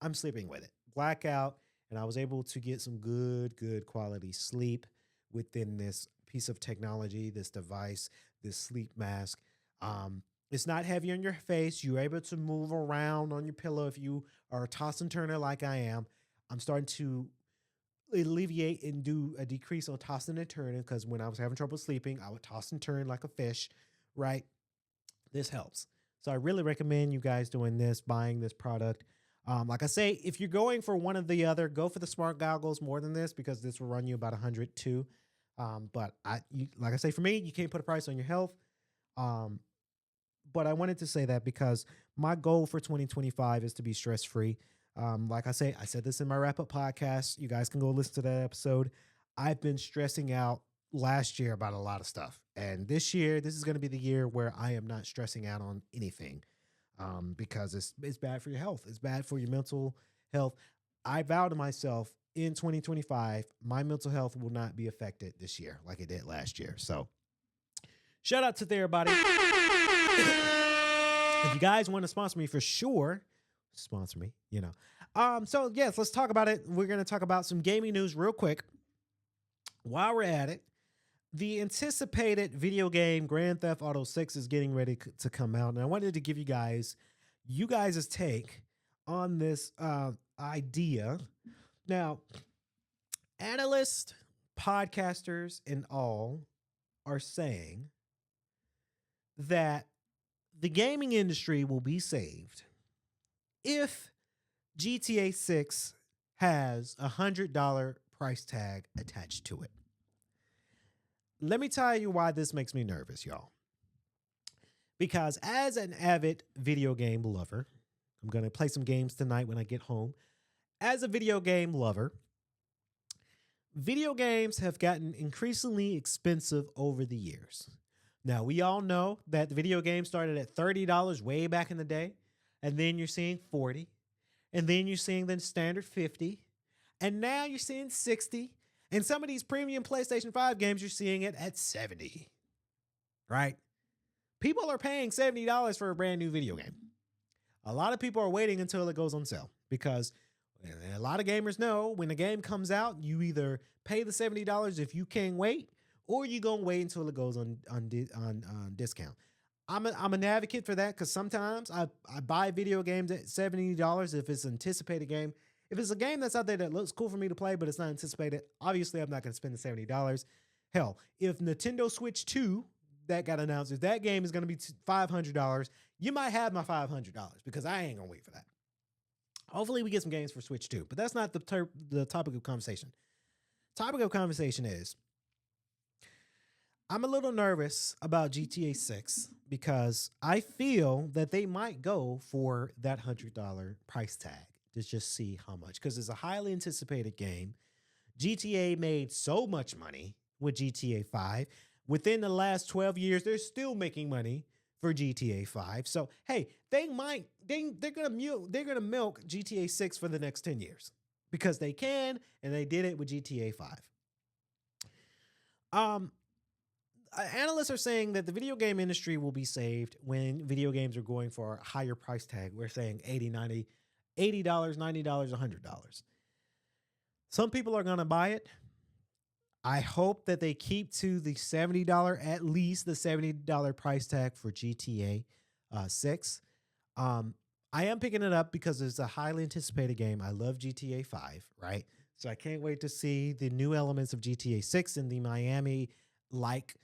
I'm sleeping with it. Blackout, and I was able to get some good quality sleep within this piece of technology, this device, this sleep mask. It's not heavy on your face. You're able to move around on your pillow if you are a toss and turner like I am. I'm starting to alleviate and do a decrease on tossing and turning because when I was having trouble sleeping, I would toss and turn like a fish, right? This helps. So I really recommend you guys doing this, buying this product. Like I say, if you're going for one or the other, go for the smart goggles more than this because this will run you about 100 too. But like I say, for me, you can't put a price on your health. Um, but I wanted to say that because my goal for 2025 is to be stress free. Like I said this in my wrap up podcast. You guys can go listen to that episode. I've been stressing out last year about a lot of stuff. And this year, this is going to be the year where I am not stressing out on anything because it's bad for your health. It's bad for your mental health. I vow to myself in 2025, my mental health will not be affected this year like it did last year. So shout out to everybody. If you guys want to sponsor me for sure, sponsor me, you know. So yes, let's talk about it. We're going to talk about some gaming news real quick. While we're at it, the anticipated video game Grand Theft Auto 6 is getting ready to come out. And I wanted to give you guys' take on this idea. Now, analysts, podcasters, and all are saying that the gaming industry will be saved if GTA 6 has a $100 price tag attached to it. Let me tell you why this makes me nervous, y'all. Because as an avid video game lover, I'm going to play some games tonight when I get home. As a video game lover, video games have gotten increasingly expensive over the years. Now, we all know that the video game started at $30 way back in the day, and then you're seeing 40, and then you're seeing the standard 50, and now you're seeing 60, and some of these premium PlayStation 5 games, you're seeing it at 70, right? People are paying $70 for a brand new video game. A lot of people are waiting until it goes on sale because a lot of gamers know when the game comes out, you either pay the $70 if you can't wait, or you're going to wait until it goes on discount. I'm an advocate for that because sometimes I buy video games at $70 if it's an anticipated game. If it's a game that's out there that looks cool for me to play, but it's not anticipated, obviously I'm not going to spend the $70. Hell, if Nintendo Switch 2 that got announced, if that game is going to be $500, you might have my $500 because I ain't going to wait for that. Hopefully we get some games for Switch 2, but that's not the topic of conversation. Topic of conversation is I'm a little nervous about GTA 6 because I feel that they might go for that $100 price tag to just see how much, because it's a highly anticipated game. GTA made so much money with GTA 5. Within the last 12 years, they're still making money for GTA 5. So, hey, they're gonna milk GTA 6 for the next 10 years because they can, and they did it with GTA 5. Analysts are saying that the video game industry will be saved when video games are going for a higher price tag. We're saying $80, $90, $100. Some people are going to buy it. I hope that they keep to the $70, at least the $70 price tag for GTA 6. I am picking it up because it's a highly anticipated game. I love GTA 5, right? So I can't wait to see the new elements of GTA 6 in the Miami-like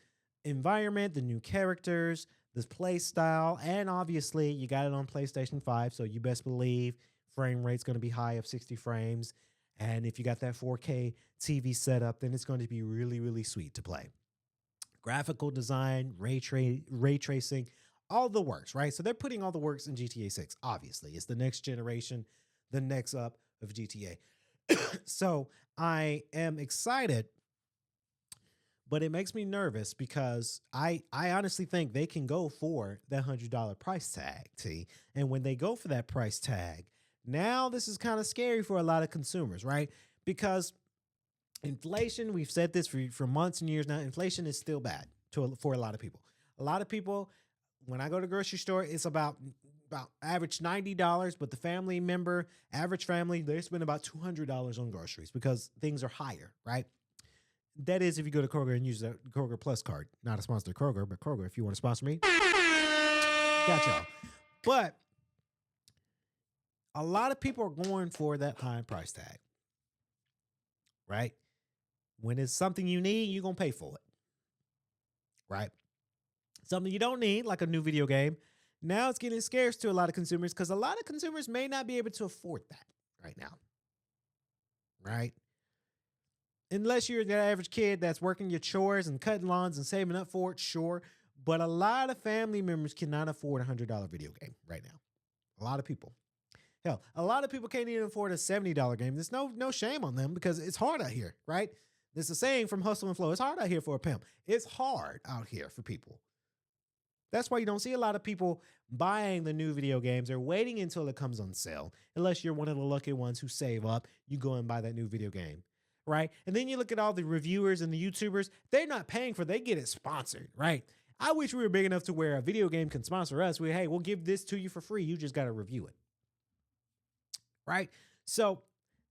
environment, the new characters, this play style, and obviously you got it on PlayStation 5, so you best believe frame rate's going to be high of 60 frames. And if you got that 4K TV setup, then it's going to be really, really sweet to play. Graphical design, ray tracing, all the works, right? So they're putting all the works in GTA 6, obviously. It's the next generation, the next up of GTA. So I am excited, but it makes me nervous because I honestly think they can go for that $100 price tag, T. And when they go for that price tag, now this is kind of scary for a lot of consumers, right? Because inflation, we've said this for months and years now, inflation is still bad for a lot of people. A lot of people, when I go to the grocery store, it's about about average $90, but the family member, average family, they spend about $200 on groceries because things are higher, right? That is if you go to Kroger and use the Kroger Plus card. Not a sponsor of Kroger, but Kroger, if you want to sponsor me, got y'all. But a lot of people are going for that high price tag, right? When it's something you need, you're going to pay for it, right? Something you don't need, like a new video game, now it's getting scarce to a lot of consumers because a lot of consumers may not be able to afford that right now, right? Unless you're the average kid that's working your chores and cutting lawns and saving up for it, sure. But a lot of family members cannot afford a $100 video game right now. A lot of people. Hell, a lot of people can't even afford a $70 game. There's no shame on them because it's hard out here, right? There's a saying from Hustle and Flow. It's hard out here for a pimp. It's hard out here for people. That's why you don't see a lot of people buying the new video games. They're waiting until it comes on sale. Unless you're one of the lucky ones who save up, you go and buy that new video game, right? And then you look at all the reviewers and the YouTubers. They're not paying for it. They get it sponsored, right? I wish we were big enough to where a video game can sponsor us. Hey, we'll give this to you for free. You just got to review it, right? So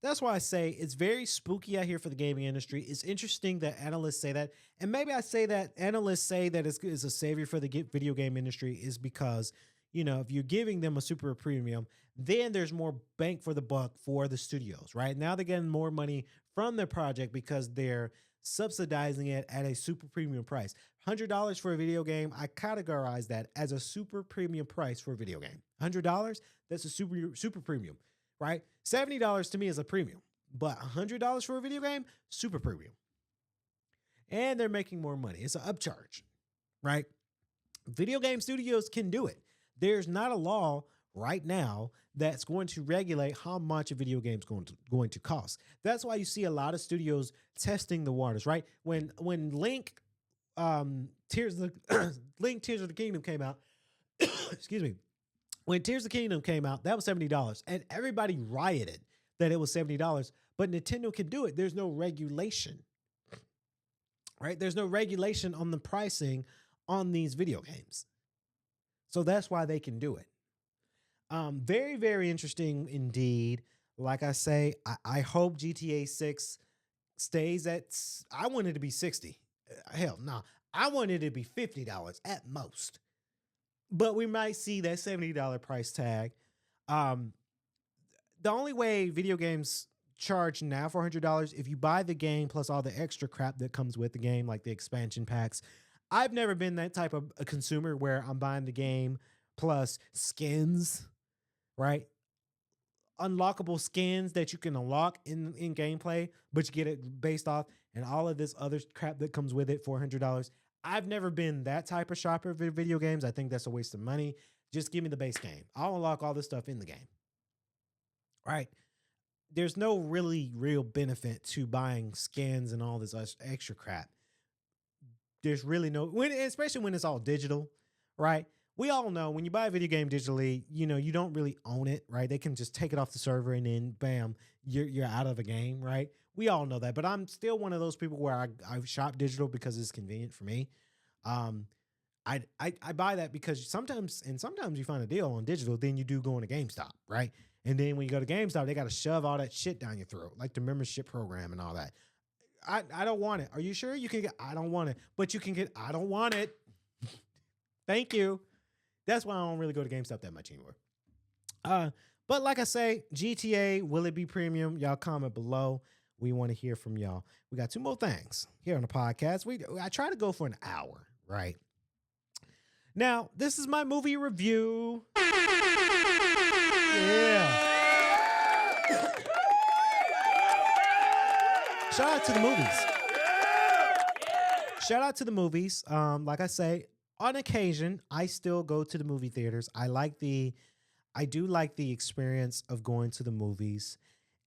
that's why I say it's very spooky out here for the gaming industry. It's interesting that analysts say that. And maybe I say that analysts say that it's a savior for the video game industry is because, if you're giving them a super premium, then there's more bang for the buck for the studios, right? Now they're getting more money from their project because they're subsidizing it at a super premium price. $100 for a video game, I categorize that as a super premium price for a video game. $100, that's a super premium. Right? $70 to me is a premium, but $100 for a video game, super premium. And they're making more money. It's an upcharge, right? Video game studios can do it. There's not a law right now that's going to regulate how much a video game is going to cost. That's why you see a lot of studios testing the waters, right? When Link Tears of the Kingdom came out, excuse me. When Tears of the Kingdom came out, that was $70, and everybody rioted that it was $70, but Nintendo can do it. There's no regulation, right? There's no regulation on the pricing on these video games. So that's why they can do it. Very, very interesting indeed. Like I say, I hope GTA 6 stays at, I want it to be 60. Hell, no. I want it to be $50 at most. But we might see that $70 price tag. The only way video games charge now for $100, if you buy the game plus all the extra crap that comes with the game, like the expansion packs. I've never been that type of a consumer where I'm buying the game plus skins, right? Unlockable skins that you can unlock in gameplay, but you get it based off and all of this other crap that comes with it for $100. I've never been that type of shopper for video games. I think that's a waste of money. Just give me the base game. I'll unlock all this stuff in the game. Right? There's no really real benefit to buying skins and all this extra crap. There's really especially when it's all digital, right? We all know when you buy a video game digitally, you don't really own it, right? They can just take it off the server and then bam, you're out of a game, right? We all know that, but I'm still one of those people where I shop digital because it's convenient for me. I buy that because sometimes you find a deal on digital, then you do go into GameStop, right? And then when you go to GameStop, they got to shove all that shit down your throat, like the membership program and all that. I don't want it. Are you sure you can get? I don't want it, but you can get. I don't want it. Thank you. That's why I don't really go to GameStop that much anymore. But like I say, GTA, will it be premium? Y'all comment below. We want to hear from y'all. We got two more things here on the podcast. I try to go for an hour, right? Now, this is my movie review. Yeah. Shout out to the movies. Shout out to the movies. Like I say, on occasion, I still go to the movie theaters. I do like the experience of going to the movies.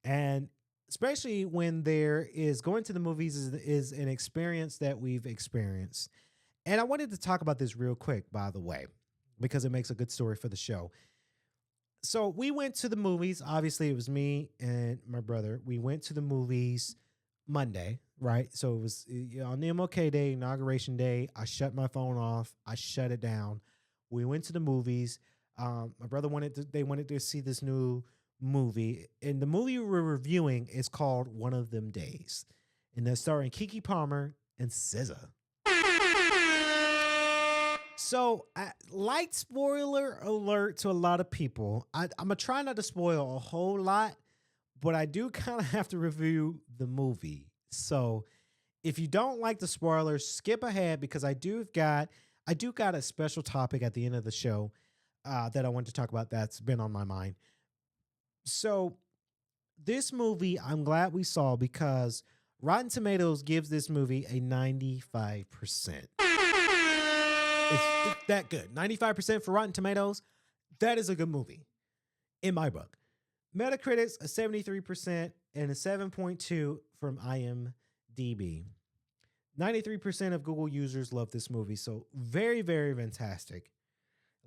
And especially when going to the movies is an experience that we've experienced. And I wanted to talk about this real quick, by the way, because it makes a good story for the show. So we went to the movies. Obviously, it was me and my brother. We went to the movies Monday, right? So it was on the MLK Day, Inauguration Day. I shut my phone off. I shut it down. We went to the movies. My brother they wanted to see this new movie, and the movie we're reviewing is called One of Them Days, and they're starring Kiki Palmer and SZA. So, light spoiler alert to a lot of people. I'm gonna try not to spoil a whole lot, but I do kind of have to review the movie. So, if you don't like the spoilers, skip ahead because I do got a special topic at the end of the show that I want to talk about that's been on my mind. So, this movie I'm glad we saw because Rotten Tomatoes gives this movie a 95%. It's that good. 95% for Rotten Tomatoes. That is a good movie in my book. Metacritic's a 73% and a 7.2 from IMDb. 93% of Google users love this movie, so very, very fantastic.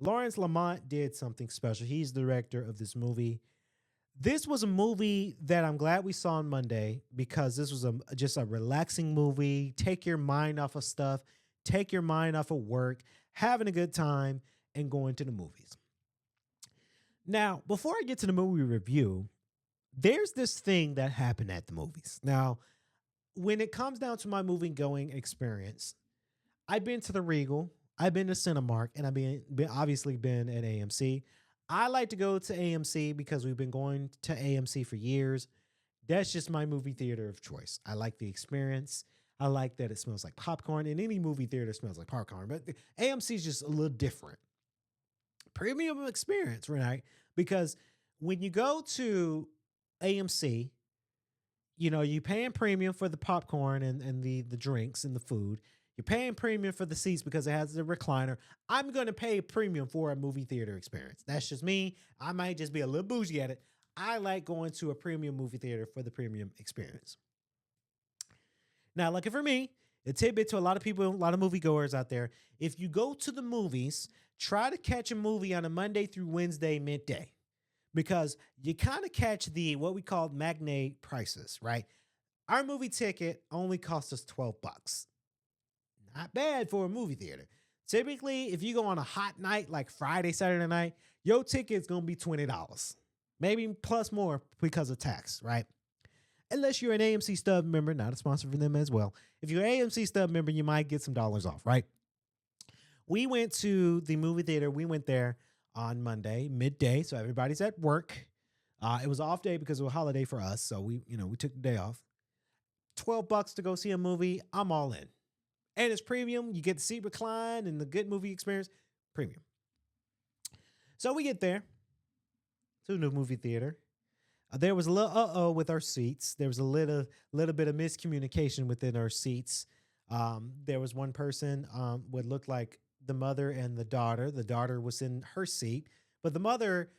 Lawrence Lamont did something special. He's the director of this movie. This was a movie that I'm glad we saw on Monday because this was just a relaxing movie. Take your mind off of stuff. Take your mind off of work, having a good time, and going to the movies. Now, before I get to the movie review, there's this thing that happened at the movies. Now, when it comes down to my movie going experience, I've been to the Regal, I've been to Cinemark, and I've obviously been at AMC. I like to go to AMC because we've been going to AMC for years. That's just my movie theater of choice. I like the experience. I like that it smells like popcorn, and any movie theater smells like popcorn, but AMC is just a little different. Premium experience, right? Because when you go to AMC, you're paying premium for the popcorn and the drinks and the food. You're paying premium for the seats because it has the recliner. I'm going to pay premium for a movie theater experience. That's just me. I might just be a little bougie at it. I like going to a premium movie theater for the premium experience. Now, lucky for me, a tidbit to a lot of people, a lot of moviegoers out there, if you go to the movies, try to catch a movie on a Monday through Wednesday midday because you kind of catch what we call matinee prices, right? Our movie ticket only cost us $12. Not bad for a movie theater. Typically, if you go on a hot night like Friday, Saturday night, your ticket's going to be $20, maybe plus more because of tax, right? Unless you're an AMC Stub member, not a sponsor for them as well. If you're an AMC Stub member, you might get some dollars off, right? We went to the movie theater. We went there on Monday, midday, so everybody's at work. It was off day because it was a holiday for us, so we took the day off. $12 to go see a movie. I'm all in. And it's premium. You get the seat recline and the good movie experience. Premium. So we get there to the movie theater. There was a little with our seats. There was a little bit of miscommunication within our seats. There was one person what looked like the mother and the daughter. The daughter was in her seat, but the mother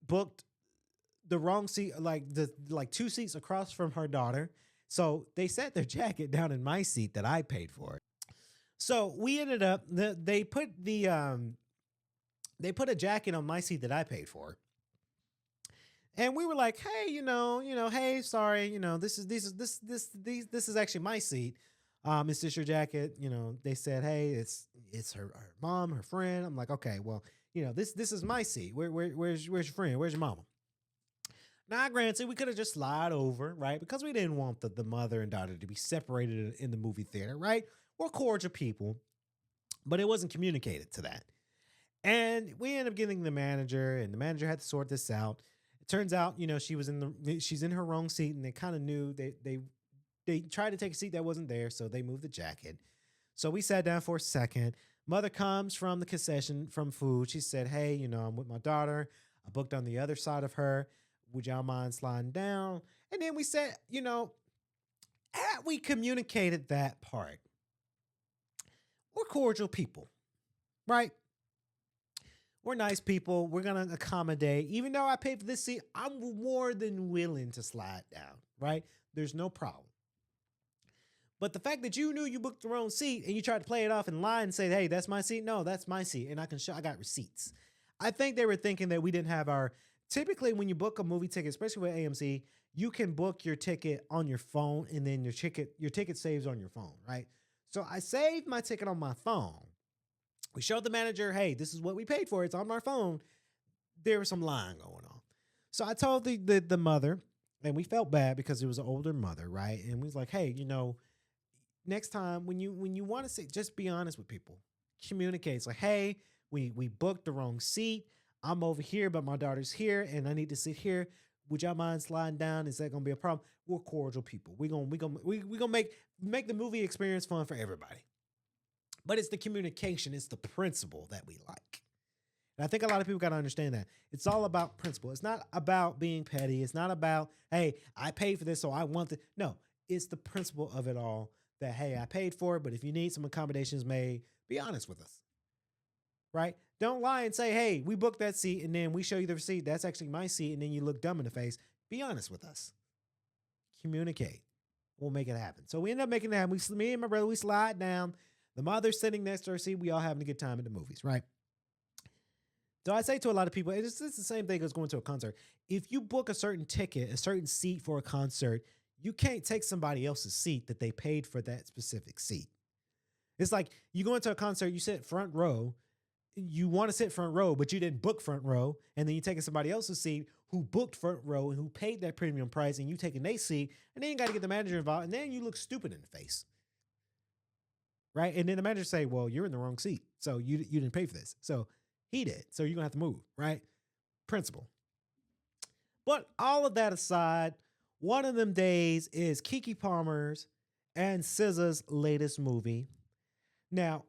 booked the wrong seat, like two seats across from her daughter. So they set their jacket down in my seat that I paid for. So we ended up they put a jacket on my seat that I paid for. And we were like, hey, hey, sorry, this is actually my seat. Is this your jacket? They said, hey, it's her mom, her friend. I'm like, okay, well, this is my seat. Where's your friend? Where's your mama? Now, granted, we could have just slide over, right? Because we didn't want the mother and daughter to be separated in the movie theater, right? We're cordial people, but it wasn't communicated to that. And we ended up getting the manager, and the manager had to sort this out. It turns out, she's in her wrong seat, and they kind of knew they tried to take a seat that wasn't there, so they moved the jacket. So we sat down for a second. Mother comes from the concession from food. She said, hey, I'm with my daughter. I booked on the other side of her. Would y'all mind sliding down? And then we said, had we communicated that part, we're cordial people, right? We're nice people. We're going to accommodate. Even though I paid for this seat, I'm more than willing to slide down, right? There's no problem. But the fact that you knew you booked the wrong seat and you tried to play it off in line and say, hey, that's my seat. No, that's my seat. And I got receipts. I think they were thinking that we didn't have typically when you book a movie ticket, especially with AMC, you can book your ticket on your phone and then your ticket saves on your phone, right? So I saved my ticket on my phone. We showed the manager, hey, this is what we paid for. It's on our phone. there was some lying going on. So I told the mother, and we felt bad because it was an older mother, right? And we was like, hey, next time when you want to say, just be honest with people. Communicate. It's like, hey, we booked the wrong seat. I'm over here, but my daughter's here, and I need to sit here. Would y'all mind sliding down? Is that gonna be a problem? We're cordial people. We gonna make the movie experience fun for everybody. But it's the communication, it's the principle that we like. And I think a lot of people got to understand that. It's all about principle. It's not about being petty. It's not about, hey, I paid for this, so I want it. No, it's the principle of it all that, hey, I paid for it, but if you need some accommodations made, be honest with us. Right? Don't lie and say, hey, we booked that seat, and then we show you the receipt. That's actually my seat, and then you look dumb in the face. Be honest with us. Communicate. We'll make it happen. So we end up making it happen. Me and my brother, we slide down. The mother's sitting next to her seat. We all having a good time at the movies, right? So I say to a lot of people, it's the same thing as going to a concert. If you book a certain ticket, a certain seat for a concert, you can't take somebody else's seat that they paid for that specific seat. It's like you go into a concert, you sit front row, you want to sit front row, but you didn't book front row, and then you taking somebody else's seat who booked front row and who paid that premium price, and you taking their seat, and then you got to get the manager involved, and then you look stupid in the face. Right? And then the manager say, well, you're in the wrong seat. So you didn't pay for this. So he did. So you're going to have to move. Right? Principle. But all of that aside, one of them days is Keke Palmer's and SZA's latest movie. Now,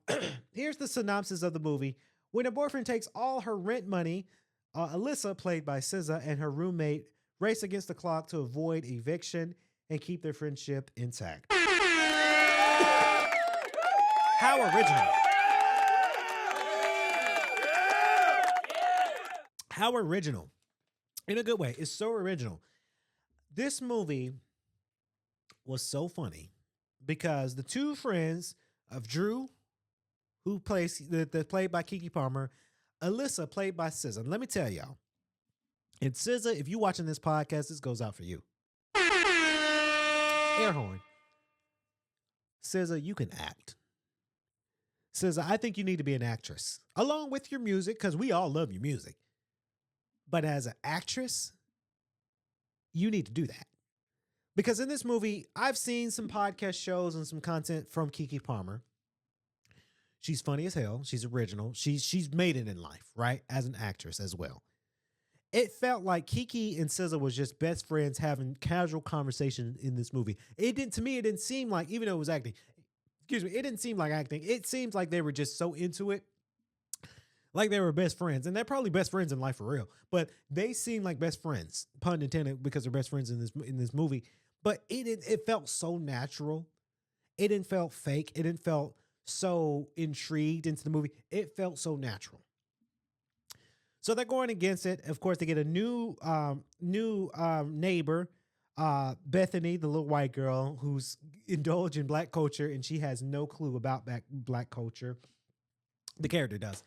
here's the synopsis of the movie. When her boyfriend takes all her rent money, Alyssa, played by SZA, and her roommate race against the clock to avoid eviction and keep their friendship intact. How original. How original. In a good way. It's so original. This movie was so funny because the two friends of Drew, who plays played by Keke Palmer, Alyssa, played by SZA. And let me tell y'all, and SZA, if you're watching this podcast, this goes out for you. Air horn. SZA, you can act. SZA, I think you need to be an actress along with your music, because we all love your music. But as an actress, you need to do that. Because in this movie, I've seen some podcast shows and some content from Keke Palmer. She's funny as hell. She's original. She's made it in life, right? As an actress as well. It felt like Keke and SZA was just best friends having casual conversation in this movie. It didn't seem like, even though it was acting, it didn't seem like acting. It seems like they were just so into it. Like they were best friends. And they're probably best friends in life for real. But they seemed like best friends, pun intended, because they're best friends in this movie. But it felt so natural. It didn't felt fake. It didn't felt so intrigued into the movie. It felt so natural. So they're going against it. Of course, they get a new neighbor, Bethany, the little white girl who's indulged in black culture, and she has no clue about black culture. The character does.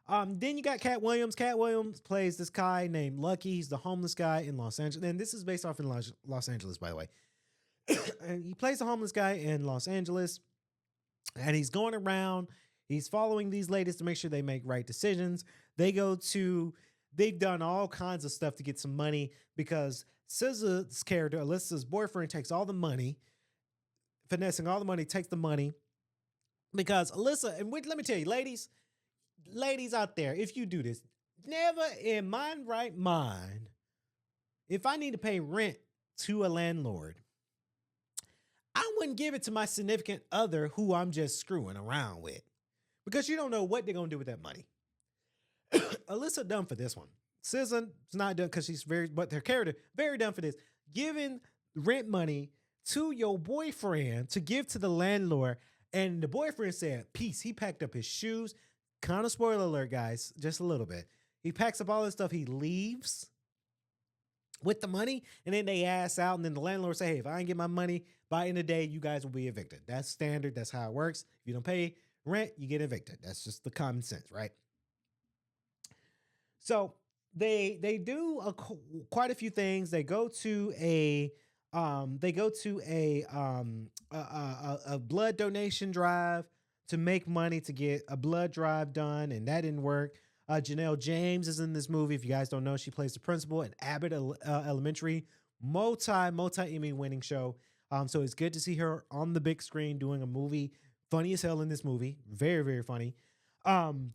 Then you got Cat Williams. Cat Williams plays this guy named Lucky. He's the homeless guy in Los Angeles. And this is based off in Los Angeles, by the way. And he plays the homeless guy in Los Angeles. And he's going around. He's following these ladies to make sure they make right decisions. They've done all kinds of stuff to get some money because SZA's character, Alyssa's boyfriend, takes all the money, finessing all the money, takes the money because Alyssa, and let me tell you, ladies out there, if you do this, never in my right mind, if I need to pay rent to a landlord, I wouldn't give it to my significant other who I'm just screwing around with because you don't know what they're going to do with that money. Alyssa dumb for this one. SZA's not done because but her character, very dumb for this. Giving rent money to your boyfriend to give to the landlord. And the boyfriend said, peace. He packed up his shoes. Kind of spoiler alert, guys, just a little bit. He packs up all his stuff. He leaves with the money, and then they ass out, and then the landlord say, hey, if I ain't get my money by end of the day, you guys will be evicted. That's standard. That's how it works. If you don't pay rent, you get evicted. That's just the common sense, right? So they do quite a few things. They go to a blood donation drive to make money to get a blood drive done, and that didn't work. Janelle James is in this movie. If you guys don't know, she plays the principal at Abbott Elementary, multi Emmy winning show. So it's good to see her on the big screen doing a movie. Funny as hell in this movie, very very funny. Um,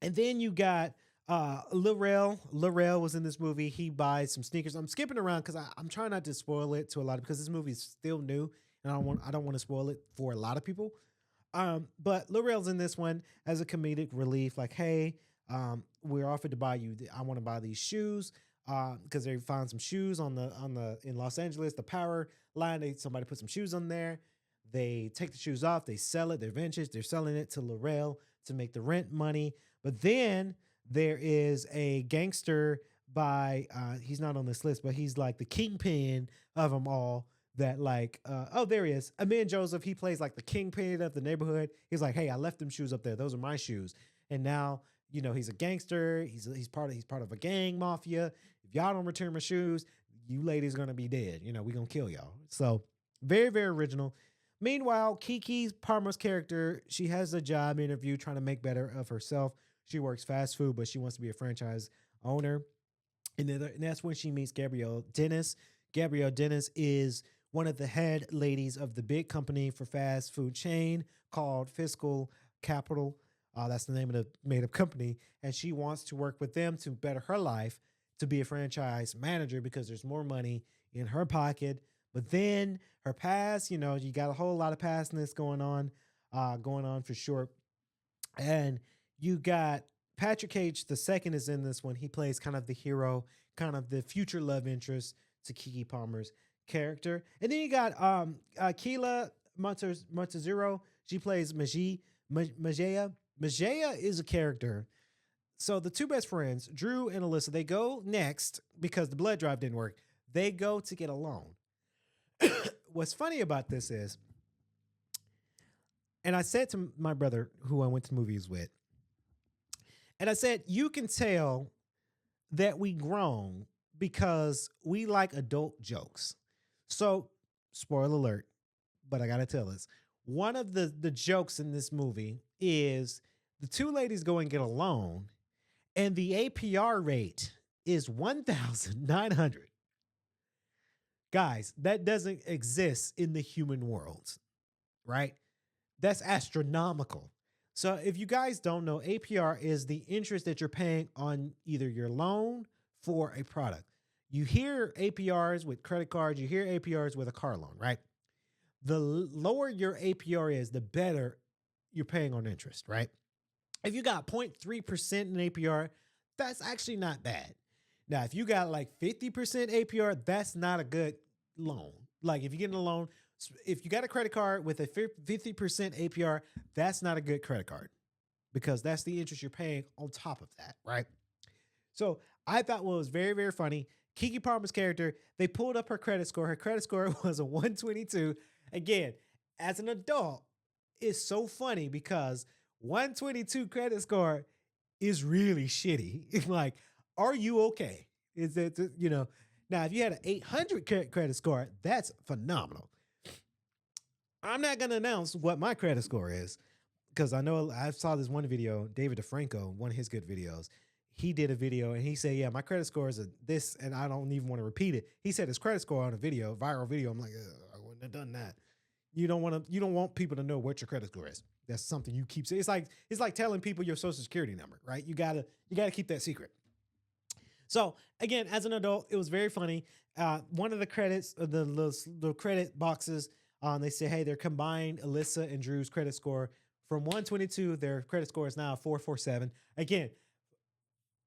and then you got Lorel. Lorel was in this movie. He buys some sneakers. I'm skipping around because I'm trying not to spoil it to a lot of, because this movie is still new and I don't want to spoil it for a lot of people. But Lorel's in this one as a comedic relief, like, hey, we're offered to buy you. I want to buy these shoes because they found some shoes on the in Los Angeles, the power line. Somebody put some shoes on there. They take the shoes off. They sell it. They're vintage. They're selling it to Lorel to make the rent money. But then there is a gangster by he's not on this list, but he's like the kingpin of them all. That like, oh, there he is. Amin Joseph, he plays like the kingpin of the neighborhood. He's like, hey, I left them shoes up there. Those are my shoes. And now, you know, he's a gangster. He's part of a gang mafia. If y'all don't return my shoes, you ladies gonna be dead. You know, we gonna kill y'all. So very, very original. Meanwhile, Kiki Palmer's character, she has a job interview trying to make better of herself. She works fast food, but she wants to be a franchise owner. And that's when she meets Gabrielle Dennis. Gabrielle Dennis is one of the head ladies of the big company for fast food chain called Fiscal Capital. That's the name of the made-up company. And she wants to work with them to better her life, to be a franchise manager because there's more money in her pocket. But then her past, you know, you got a whole lot of pastness going on for sure. And you got Patrick Cage the second is in this one. He plays kind of the hero, kind of the future love interest to Keke Palmer's character. And then you got Keila Montezero. She plays Majea. Majea is a character. So the two best friends, Drew and Alyssa, they go next because the blood drive didn't work. They go to get a loan. What's funny about this is, and I said to my brother who I went to movies with, and I said, you can tell that we grown because we like adult jokes. So, spoiler alert, but I got to tell this. One of the jokes in this movie is the two ladies go and get a loan, and the APR rate is 1,900. Guys, that doesn't exist in the human world, right? That's astronomical. So if you guys don't know, APR is the interest that you're paying on either your loan for a product. You hear APRs with credit cards, you hear APRs with a car loan, right? The lower your APR is, the better you're paying on interest, right? If you got 0.3% in APR, that's actually not bad. Now, if you got like 50% APR, that's not a good loan. Like if you're getting a loan, if you got a credit card with a 50% APR, that's not a good credit card because that's the interest you're paying on top of that, right? So I thought what was very, very funny, Keke Palmer's character, they pulled up her credit score. Her credit score was a 122. Again, as an adult, it's so funny because 122 credit score is really shitty. Like, are you okay? Is it, you know, now if you had an 800 credit score, that's phenomenal. I'm not going to announce what my credit score is because I know I saw this one video, David DeFranco, one of his good videos. He did a video and he said, yeah, my credit score is this, and I don't even want to repeat it. He said his credit score on a video, viral video. I'm like, I wouldn't have done that. You don't want people to know what your credit score is. That's something you keep. It's like telling people your social security number, right? You gotta keep that secret. So again, as an adult, it was very funny. One of the credits, the credit boxes, they say, hey, their combined Alyssa and Drew's credit score from 122, their credit score is now 447. Again,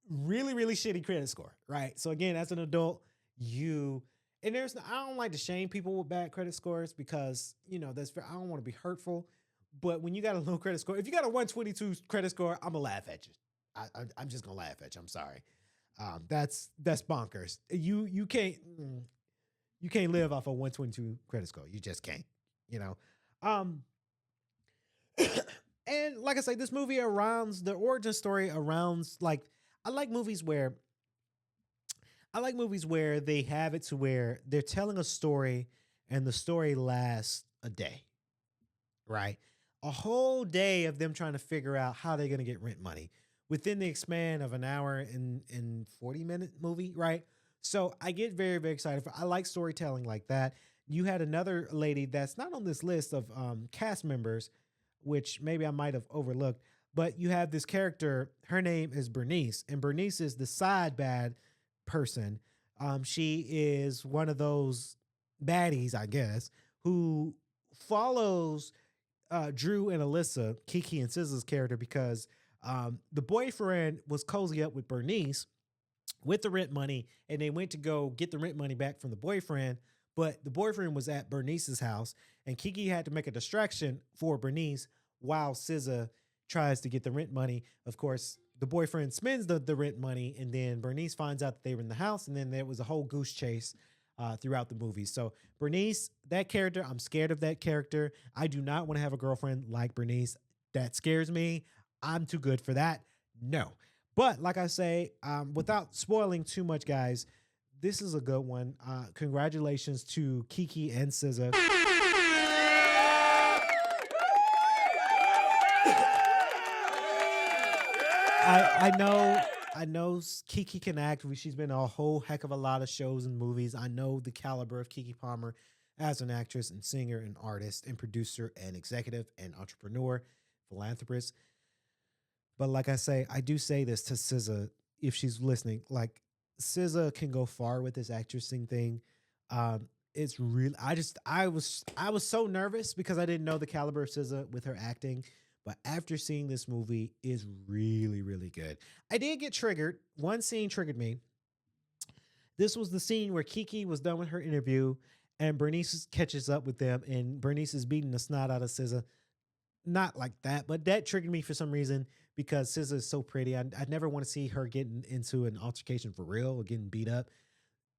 really, really shitty credit score, right? So again, as an adult, I don't like to shame people with bad credit scores because, you know, I don't want to be hurtful. But when you got a low credit score, if you got a 122 credit score, I'm gonna laugh at you. I'm just gonna laugh at you. I'm sorry. That's bonkers. You can't live off a 122 credit score. You just can't, you know. And like I say, this movie the origin story around, like, I like movies where they have it to where they're telling a story and the story lasts a day, right? A whole day of them trying to figure out how they're going to get rent money, within the span of an hour and 40-minute movie, right? So I get very, very excited. I like storytelling like that. You had another lady that's not on this list of cast members, which maybe I might have overlooked, but you have this character. Her name is Bernice, and Bernice is the side bad person. She is one of those baddies, I guess, who follows Drew and Alyssa, Kiki and SZA's character, because the boyfriend was cozy up with Bernice with the rent money, and they went to go get the rent money back from the boyfriend. But the boyfriend was at Bernice's house, and Kiki had to make a distraction for Bernice while SZA tries to get the rent money. Of course, the boyfriend spends the rent money, and then Bernice finds out that they were in the house, and then there was a whole goose chase throughout the movie. So Bernice, that character, I'm scared of that character. I do not want to have a girlfriend like Bernice. That scares me. I'm too good for that. No. But like I say, without spoiling too much, guys, this is a good one. Congratulations to Kiki and SZA. I know Kiki can act. She's been in a whole heck of a lot of shows and movies. I know the caliber of Kiki Palmer as an actress and singer and artist and producer and executive and entrepreneur, philanthropist. But like I say, I do say this to SZA if she's listening. Like SZA can go far with this actressing thing. It's real. I was so nervous because I didn't know the caliber of SZA with her acting. But after seeing this movie, is really, really good. I did get triggered. One scene triggered me. This was the scene where Kiki was done with her interview, and Bernice catches up with them, and Bernice is beating the snot out of SZA. Not like that, but that triggered me for some reason because SZA is so pretty. I never want to see her getting into an altercation for real or getting beat up.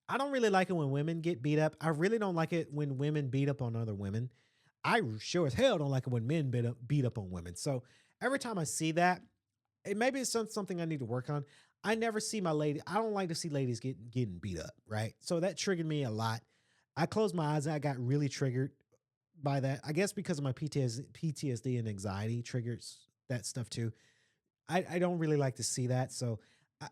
I don't really like it when women get beat up. I really don't like it when women beat up on other women. I sure as hell don't like it when men beat up on women. So every time I see that, maybe it's something I need to work on. I never see my lady. I don't like to see ladies getting beat up, right? So that triggered me a lot. I closed my eyes and I got really triggered by that. I guess because of my PTSD and anxiety triggers that stuff too. I don't really like to see that. So I,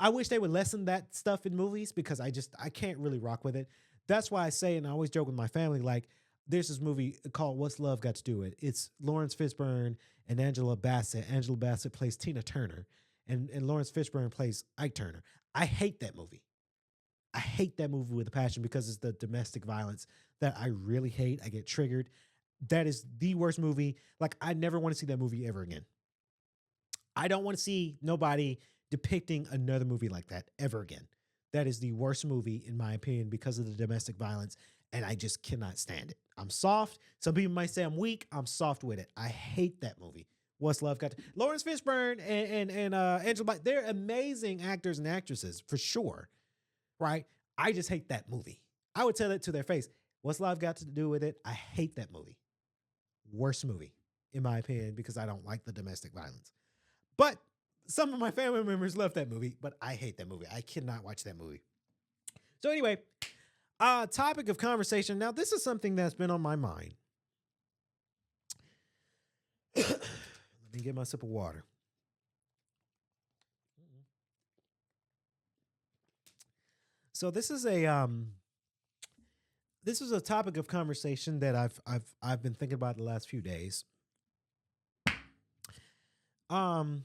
I wish they would lessen that stuff in movies because I can't really rock with it. That's why I say, and I always joke with my family, like there's this movie called What's Love Got to Do With It? It's Lawrence Fishburne and Angela Bassett. Angela Bassett plays Tina Turner, and Lawrence Fishburne plays Ike Turner. I hate that movie. I hate that movie with a passion because it's the domestic violence that I really hate. I get triggered. That is the worst movie. Like, I never want to see that movie ever again. I don't want to see nobody depicting another movie like that ever again. That is the worst movie, in my opinion, because of the domestic violence, and I just cannot stand it. I'm soft. Some people might say I'm weak. I'm soft with it. I hate that movie. What's Love Got to... Lawrence Fishburne and Angela, they're amazing actors and actresses, for sure, right? I just hate that movie. I would tell it to their face. What's Love Got to Do With It? I hate that movie. Worst movie, in my opinion, because I don't like the domestic violence. But some of my family members love that movie, but I hate that movie. I cannot watch that movie. So anyway, topic of conversation. Now, this is something that's been on my mind. Let me get my sip of water. So this is a topic of conversation that I've been thinking about the last few days. And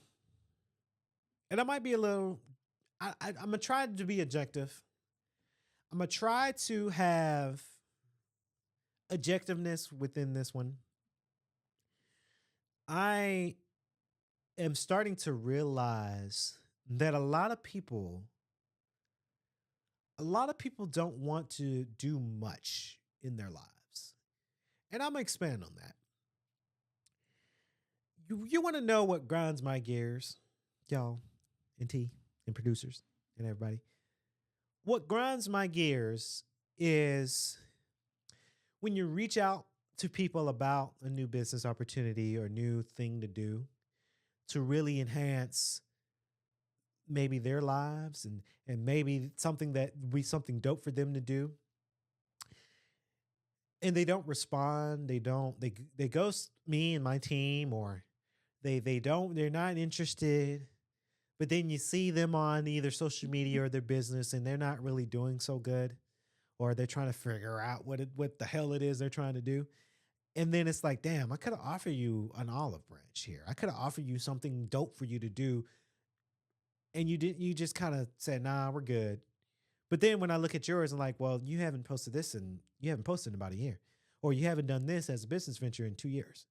I might be a little. I'm gonna try to be objective. I'm gonna try to have objectiveness within this one. I am starting to realize that a lot of people don't want to do much in their lives. And I'm going to expand on that. You want to know what grinds my gears, y'all, and T, and producers, and everybody. What grinds my gears is when you reach out to people about a new business opportunity or new thing to do to really enhance maybe their lives and maybe something that would be something dope for them to do. And they don't respond. They ghost me and my team, or they're not interested. But then you see them on either social media or their business, and they're not really doing so good, or they're trying to figure out what the hell it is they're trying to do. And then it's like, damn, I could have offered you an olive branch here. I could have offered you something dope for you to do, and you didn't. You just kind of said, nah, we're good. But then when I look at yours, I'm like, well, you haven't posted this, and you haven't posted in about a year, or you haven't done this as a business venture in 2 years,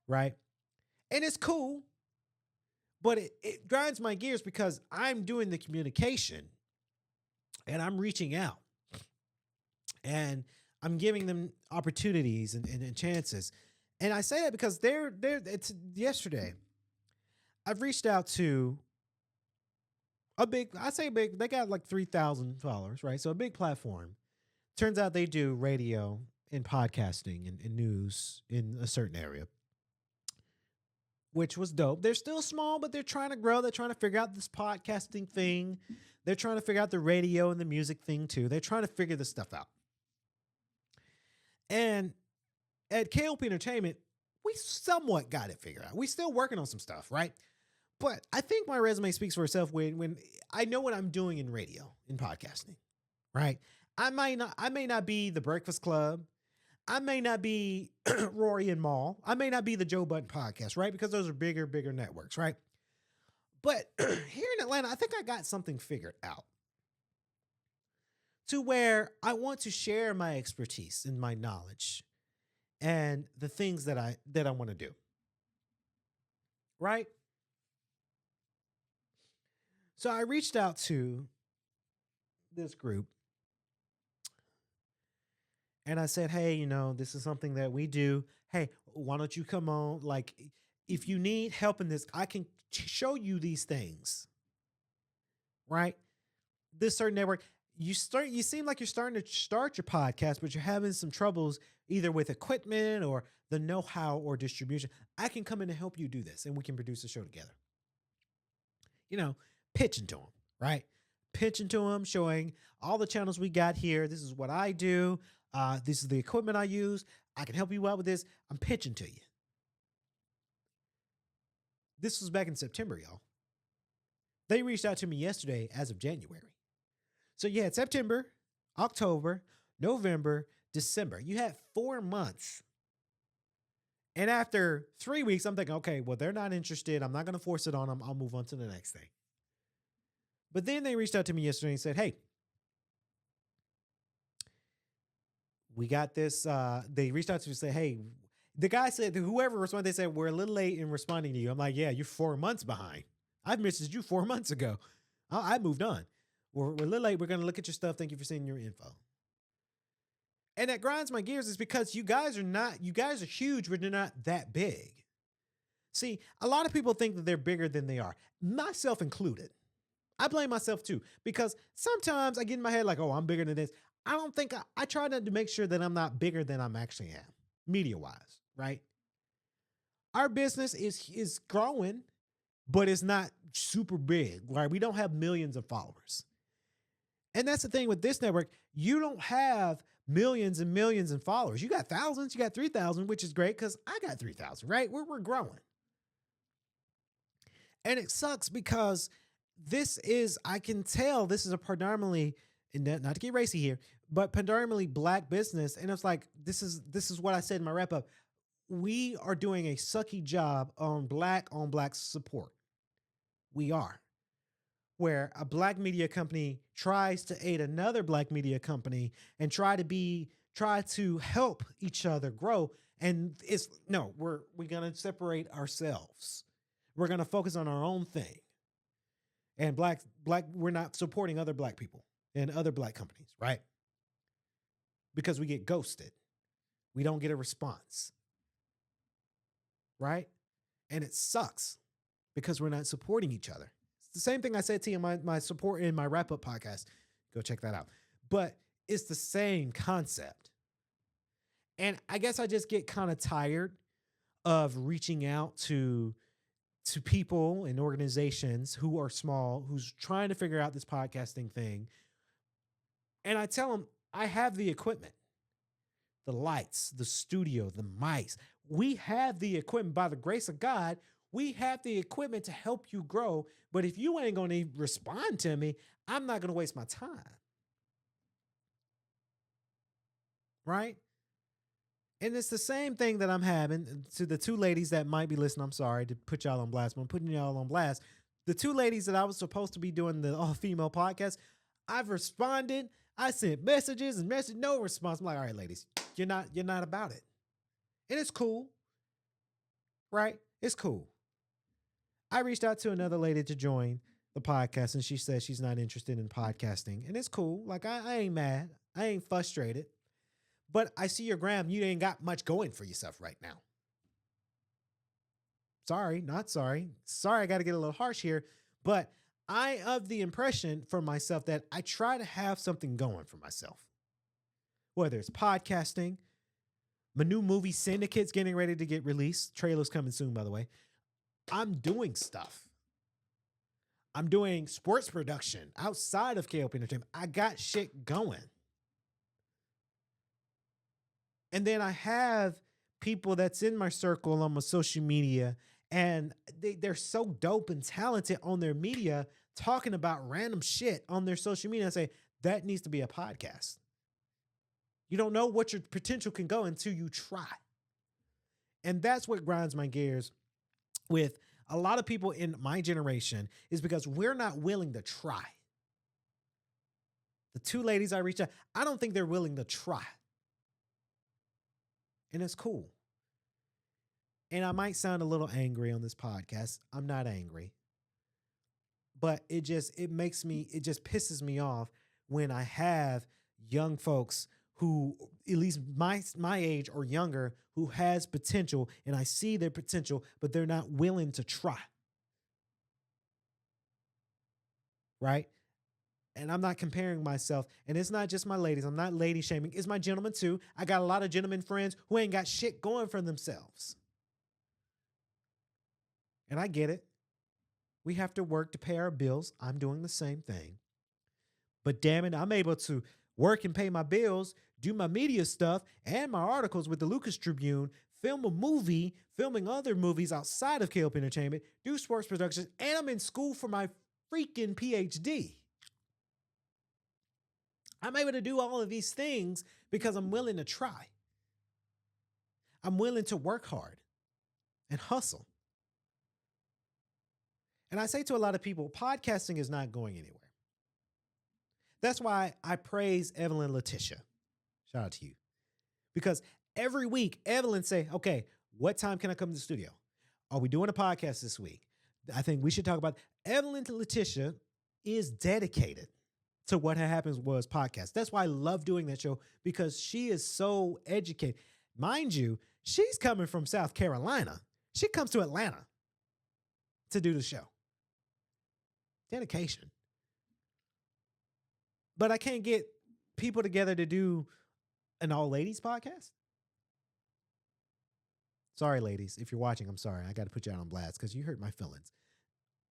right? And it's cool, but it grinds my gears because I'm doing the communication and I'm reaching out and I'm giving them opportunities and chances. And I say that because it's yesterday. I've reached out to I say big, they got like 3,000 followers, right? So a big platform. Turns out they do radio and podcasting and news in a certain area, which was dope. They're still small, but they're trying to grow. They're trying to figure out this podcasting thing. They're trying to figure out the radio and the music thing too. They're trying to figure this stuff out. And at K.L.P Entertainment, we somewhat got it figured out. We still working on some stuff, right? But I think my resume speaks for itself when I know what I'm doing in radio, in podcasting, right? I may not be the Breakfast Club. I may not be Rory and Maul. I may not be the Joe Budden podcast, right? Because those are bigger networks, right? But here in Atlanta, I think I got something figured out to where I want to share my expertise and my knowledge and the things that I want to do. Right? So I reached out to this group and I said, hey, this is something that we do. Hey, why don't you come on? Like, if you need help in this, I can show you these things. Right? This certain network, you seem like you're starting to start your podcast, but you're having some troubles either with equipment or the know-how or distribution. I can come in and help you do this and we can produce a show together. Pitching to them, right? Pitching to them, showing all the channels we got here. This is what I do. This is the equipment I use. I can help you out with this. I'm pitching to you. This was back in September, y'all. They reached out to me yesterday as of January. So you had September, October, November, December. You had 4 months. And after 3 weeks, I'm thinking, okay, well, they're not interested. I'm not going to force it on them. I'll move on to the next thing. But then they reached out to me yesterday and said, hey, we got this. They reached out to me and said, hey, the guy said, whoever responded, they said, we're a little late in responding to you. I'm like, yeah, you're 4 months behind. I've messaged you 4 months ago. I moved on. We're a little late. We're going to look at your stuff. Thank you for sending your info. And that grinds my gears is because you guys are huge, but they're not that big. See, a lot of people think that they're bigger than they are, myself included. I blame myself too, because sometimes I get in my head like, oh, I'm bigger than this. I don't think I try not to make sure that I'm not bigger than I'm actually am, media wise, right? Our business is growing, but it's not super big, right? We don't have millions of followers. And that's the thing with this network. You don't have millions and millions of followers. You got thousands, you got 3,000, which is great because I got 3,000, right? We're growing. And it sucks because I can tell this is a predominantly, not to get racy here, but predominantly Black business. And it's like, this is what I said in my wrap up. We are doing a sucky job on Black support. We are. Where a Black media company tries to aid another Black media company and try to help each other grow. And we're going to separate ourselves. We're going to focus on our own thing. And black, we're not supporting other Black people and other Black companies, right? Because we get ghosted. We don't get a response. Right? And it sucks because we're not supporting each other. It's the same thing I said to you in my support in my wrap-up podcast. Go check that out. But it's the same concept. And I guess I just get kind of tired of reaching out to people and organizations who are small, who's trying to figure out this podcasting thing. And I tell them, I have the equipment. the lights, the studio, the mics. We have the equipment by the grace of God. We have the equipment to help you grow. But if you ain't going to respond to me, I'm not going to waste my time. Right? And it's the same thing that I'm having to the two ladies that might be listening. I'm sorry to put y'all on blast, but I'm putting y'all on blast. The two ladies that I was supposed to be doing the all-female podcast, I've responded. I sent messages and no response. I'm like, all right, ladies, you're not about it. And it's cool. Right? It's cool. I reached out to another lady to join the podcast, and she said she's not interested in podcasting. And it's cool. Like, I ain't mad. I ain't frustrated. But I see your gram. You ain't got much going for yourself right now. Sorry, not sorry. Sorry, I got to get a little harsh here. But I have the impression for myself that I try to have something going for myself. Whether it's podcasting, my new movie Syndicate's getting ready to get released. Trailer's coming soon, by the way. I'm doing stuff. I'm doing sports production outside of K.L.P Entertainment. I got shit going. And then I have people that's in my circle on my social media, and they're so dope and talented on their media talking about random shit on their social media. I say, that needs to be a podcast. You don't know what your potential can go until you try. And that's what grinds my gears with a lot of people in my generation, is because we're not willing to try. The two ladies I reached out, I don't think they're willing to try. And it's cool. And I might sound a little angry on this podcast. I'm not angry. But it just pisses me off when I have young folks who, at least my age or younger, who has potential, and I see their potential, but they're not willing to try. Right? And I'm not comparing myself. And it's not just my ladies. I'm not lady shaming. It's my gentlemen too. I got a lot of gentlemen friends who ain't got shit going for themselves. And I get it. We have to work to pay our bills. I'm doing the same thing. But damn it, I'm able to work and pay my bills, do my media stuff and my articles with the Lucas Tribune, film a movie, filming other movies outside of K.L.P Entertainment, do sports productions, and I'm in school for my freaking PhD. I'm able to do all of these things because I'm willing to try. I'm willing to work hard and hustle. And I say to a lot of people, podcasting is not going anywhere. That's why I praise Evelyn Letitia. Shout out to you. Because every week, Evelyn say, okay, what time can I come to the studio? Are we doing a podcast this week? I think we should talk about Evelyn Letitia is dedicated to What Happens Was podcast. That's why I love doing that show, because she is so educated. Mind you, she's coming from South Carolina. She comes to Atlanta to do the show. Dedication. But I can't get people together to do an all ladies podcast. Sorry, ladies. If you're watching, I'm sorry. I got to put you out on blast because you hurt my feelings.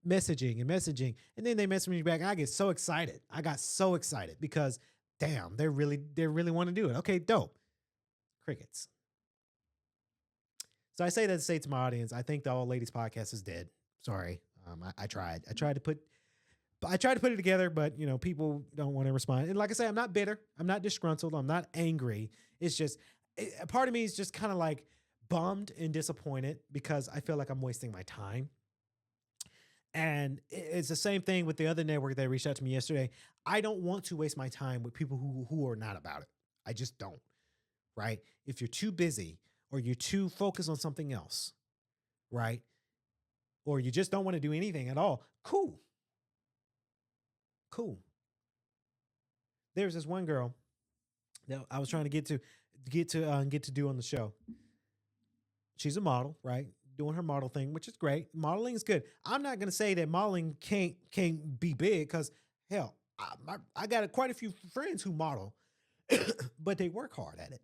Messaging. And then they message me back. And I get so excited. I got so excited because damn, they really want to do it. Okay, dope. Crickets. So I say that to say to my audience, I think the all ladies podcast is dead. Sorry. I tried to put it together, but people don't want to respond. And like I say, I'm not bitter. I'm not disgruntled. I'm not angry. It's just a part of me is just kind of like bummed and disappointed because I feel like I'm wasting my time. And it's the same thing with the other network that reached out to me yesterday. I don't want to waste my time with people who are not about it. I just don't. Right? If you're too busy or you're too focused on something else, right? Or you just don't want to do anything at all, cool. There's this one girl that I was trying to get to do on the show. She's a model, right? Doing her model thing, which is great. Modeling is good. I'm not going to say that modeling can't be big because hell, I got quite a few friends who model, but they work hard at it.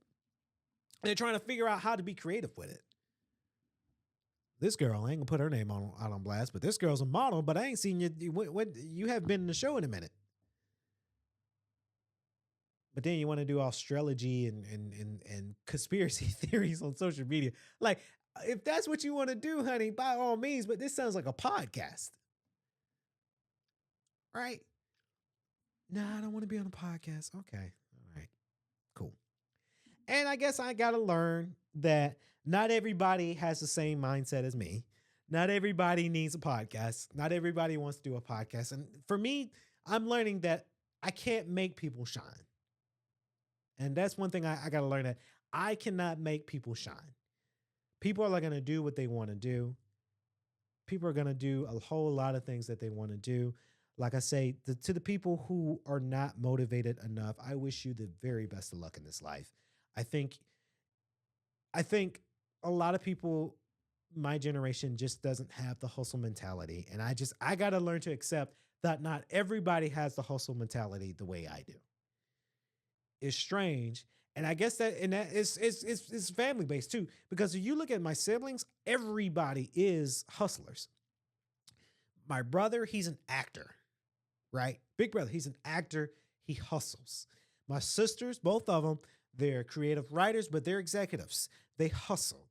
They're trying to figure out how to be creative with it. This girl, I ain't gonna put her name out on blast, but this girl's a model, but I ain't seen you. What you have been in the show in a minute. but then you want to do astrology and conspiracy theories on social media. Like, if that's what you want to do, honey, by all means, but this sounds like a podcast. Right? Nah, I don't want to be on a podcast. Okay. All right. Cool. And I guess I got to learn that not everybody has the same mindset as me. Not everybody needs a podcast. Not everybody wants to do a podcast. And for me, I'm learning that I can't make people shine. And that's one thing I got to learn, that I cannot make people shine. People are going to do what they want to do. People are going to do a whole lot of things that they want to do. Like I say, to the people who are not motivated enough, I wish you the very best of luck in this life. I think a lot of people, my generation, just doesn't have the hustle mentality. And I got to learn to accept that not everybody has the hustle mentality the way I do. It's strange. And I guess that it's family based too, because if you look at my siblings, everybody is hustlers. My brother, he's an actor, right? Big brother, he's an actor. He hustles. My sisters, both of them, they're creative writers, but they're executives. They hustle.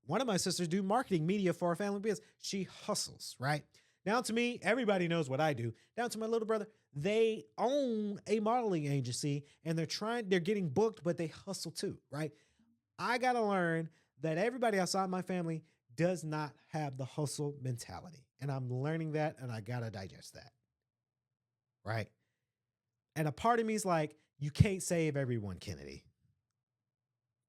One of my sisters do marketing media for our family business. She hustles, right? Down to me, everybody knows what I do. Down to my little brother, they own a modeling agency and they're getting booked, but they hustle too, right? I got to learn that everybody outside my family does not have the hustle mentality. And I'm learning that, and I got to digest that, right? And a part of me is like, you can't save everyone, Kennedy.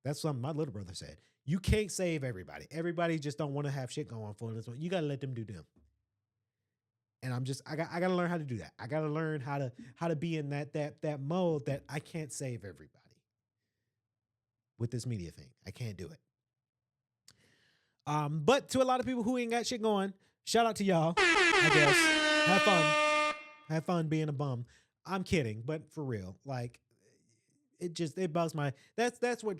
That's something my little brother said. You can't save everybody. Everybody just don't want to have shit going for them. You got to let them do them. And I got to learn how to do that. I got to learn how to be in that mode that I can't save everybody with this media thing. I can't do it. But to a lot of people who ain't got shit going, shout out to y'all. I guess have fun being a bum. I'm kidding, but for real, like it bugs my. That's one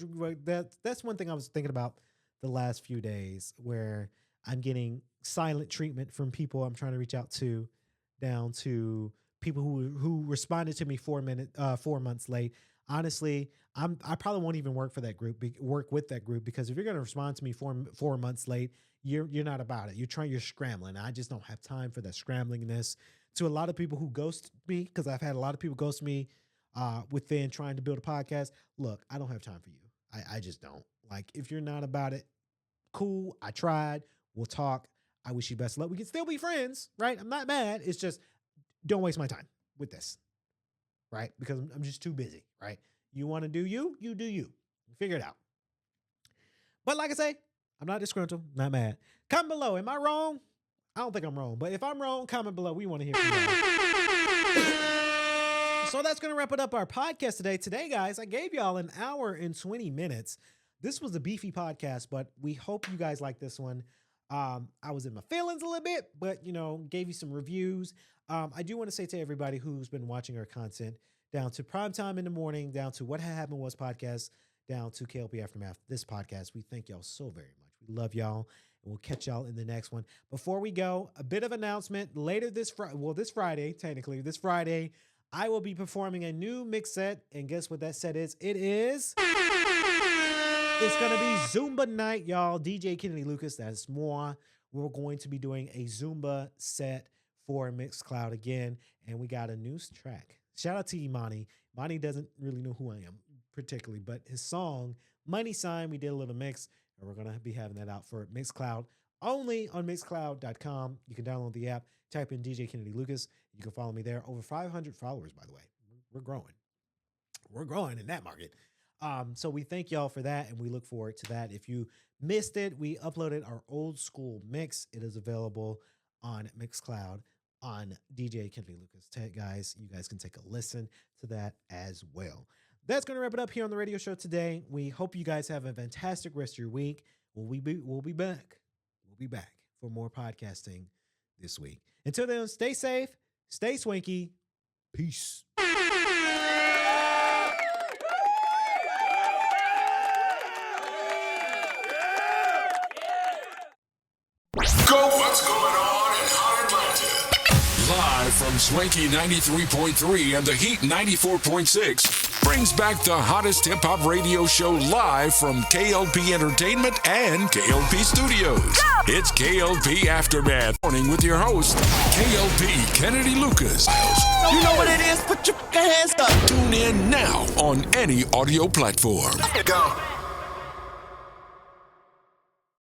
thing I was thinking about the last few days, where I'm getting silent treatment from people I'm trying to reach out to, down to people who responded to me 4 months late. Honestly, I probably won't even work with that group, because if you're going to respond to me 4 months late, you're not about it. You're scrambling. I just don't have time for that scramblingness. To a lot of people who ghost me, because I've had a lot of people ghost me within trying to build a podcast. Look, I don't have time for you. I just don't. Like, if you're not about it, cool. I tried. We'll talk. I wish you best luck. We can still be friends, right? I'm not mad. It's just, don't waste my time with this, right? Because I'm just too busy, right? You want to do you do you. Figure it out. But like I say, I'm not disgruntled, not mad. Comment below. Am I wrong? I don't think I'm wrong. But if I'm wrong, comment below. We want to hear from you. So that's going to wrap it up our podcast today. Today, guys, I gave y'all an hour and 20 minutes. This was a beefy podcast, but we hope you guys like this one. I was in my feelings a little bit, but, gave you some reviews. I do want to say to everybody who's been watching our content, down to Primetime in the Morning, down to What Happened Was podcast, down to K.L.P. Aftermath, this podcast, we thank y'all so very much. We love y'all, and we'll catch y'all in the next one. Before we go, a bit of announcement. Later this Friday, I will be performing a new mix set, and guess what that set is? It's going to be Zumba night, y'all. DJ Kennedy Lucas, that's more. We're going to be doing a Zumba set for Mixcloud again, and we got a new track. Shout out to Imani. Imani doesn't really know who I am particularly, but his song, Money Sign, we did a little mix, and we're going to be having that out for Mixcloud, only on Mixcloud.com. You can download the app, type in DJ Kennedy Lucas. You can follow me there. Over 500 followers, by the way. We're growing. We're growing in that market. So we thank y'all for that, and we look forward to that. If you missed it, we uploaded our old school mix. It is available on Mixcloud on DJ Kennedy Lucas. Guys, you guys can take a listen to that as well. That's going to wrap it up here on the radio show today. We hope you guys have a fantastic rest of your week. We'll be back. We'll be back for more podcasting this week. Until then, stay safe, stay swanky. Peace. Go! What's going on in Hot Atlanta? Live from Swanky 93.3 and the Heat 94.6. brings back the hottest hip-hop radio show live from K.L.P. Entertainment and K.L.P. Studios. It's K.L.P. Aftermath. Morning with your host, K.L.P. Kennedy Lucas. You know what it is? Put your hands up. Tune in now on any audio platform. Go.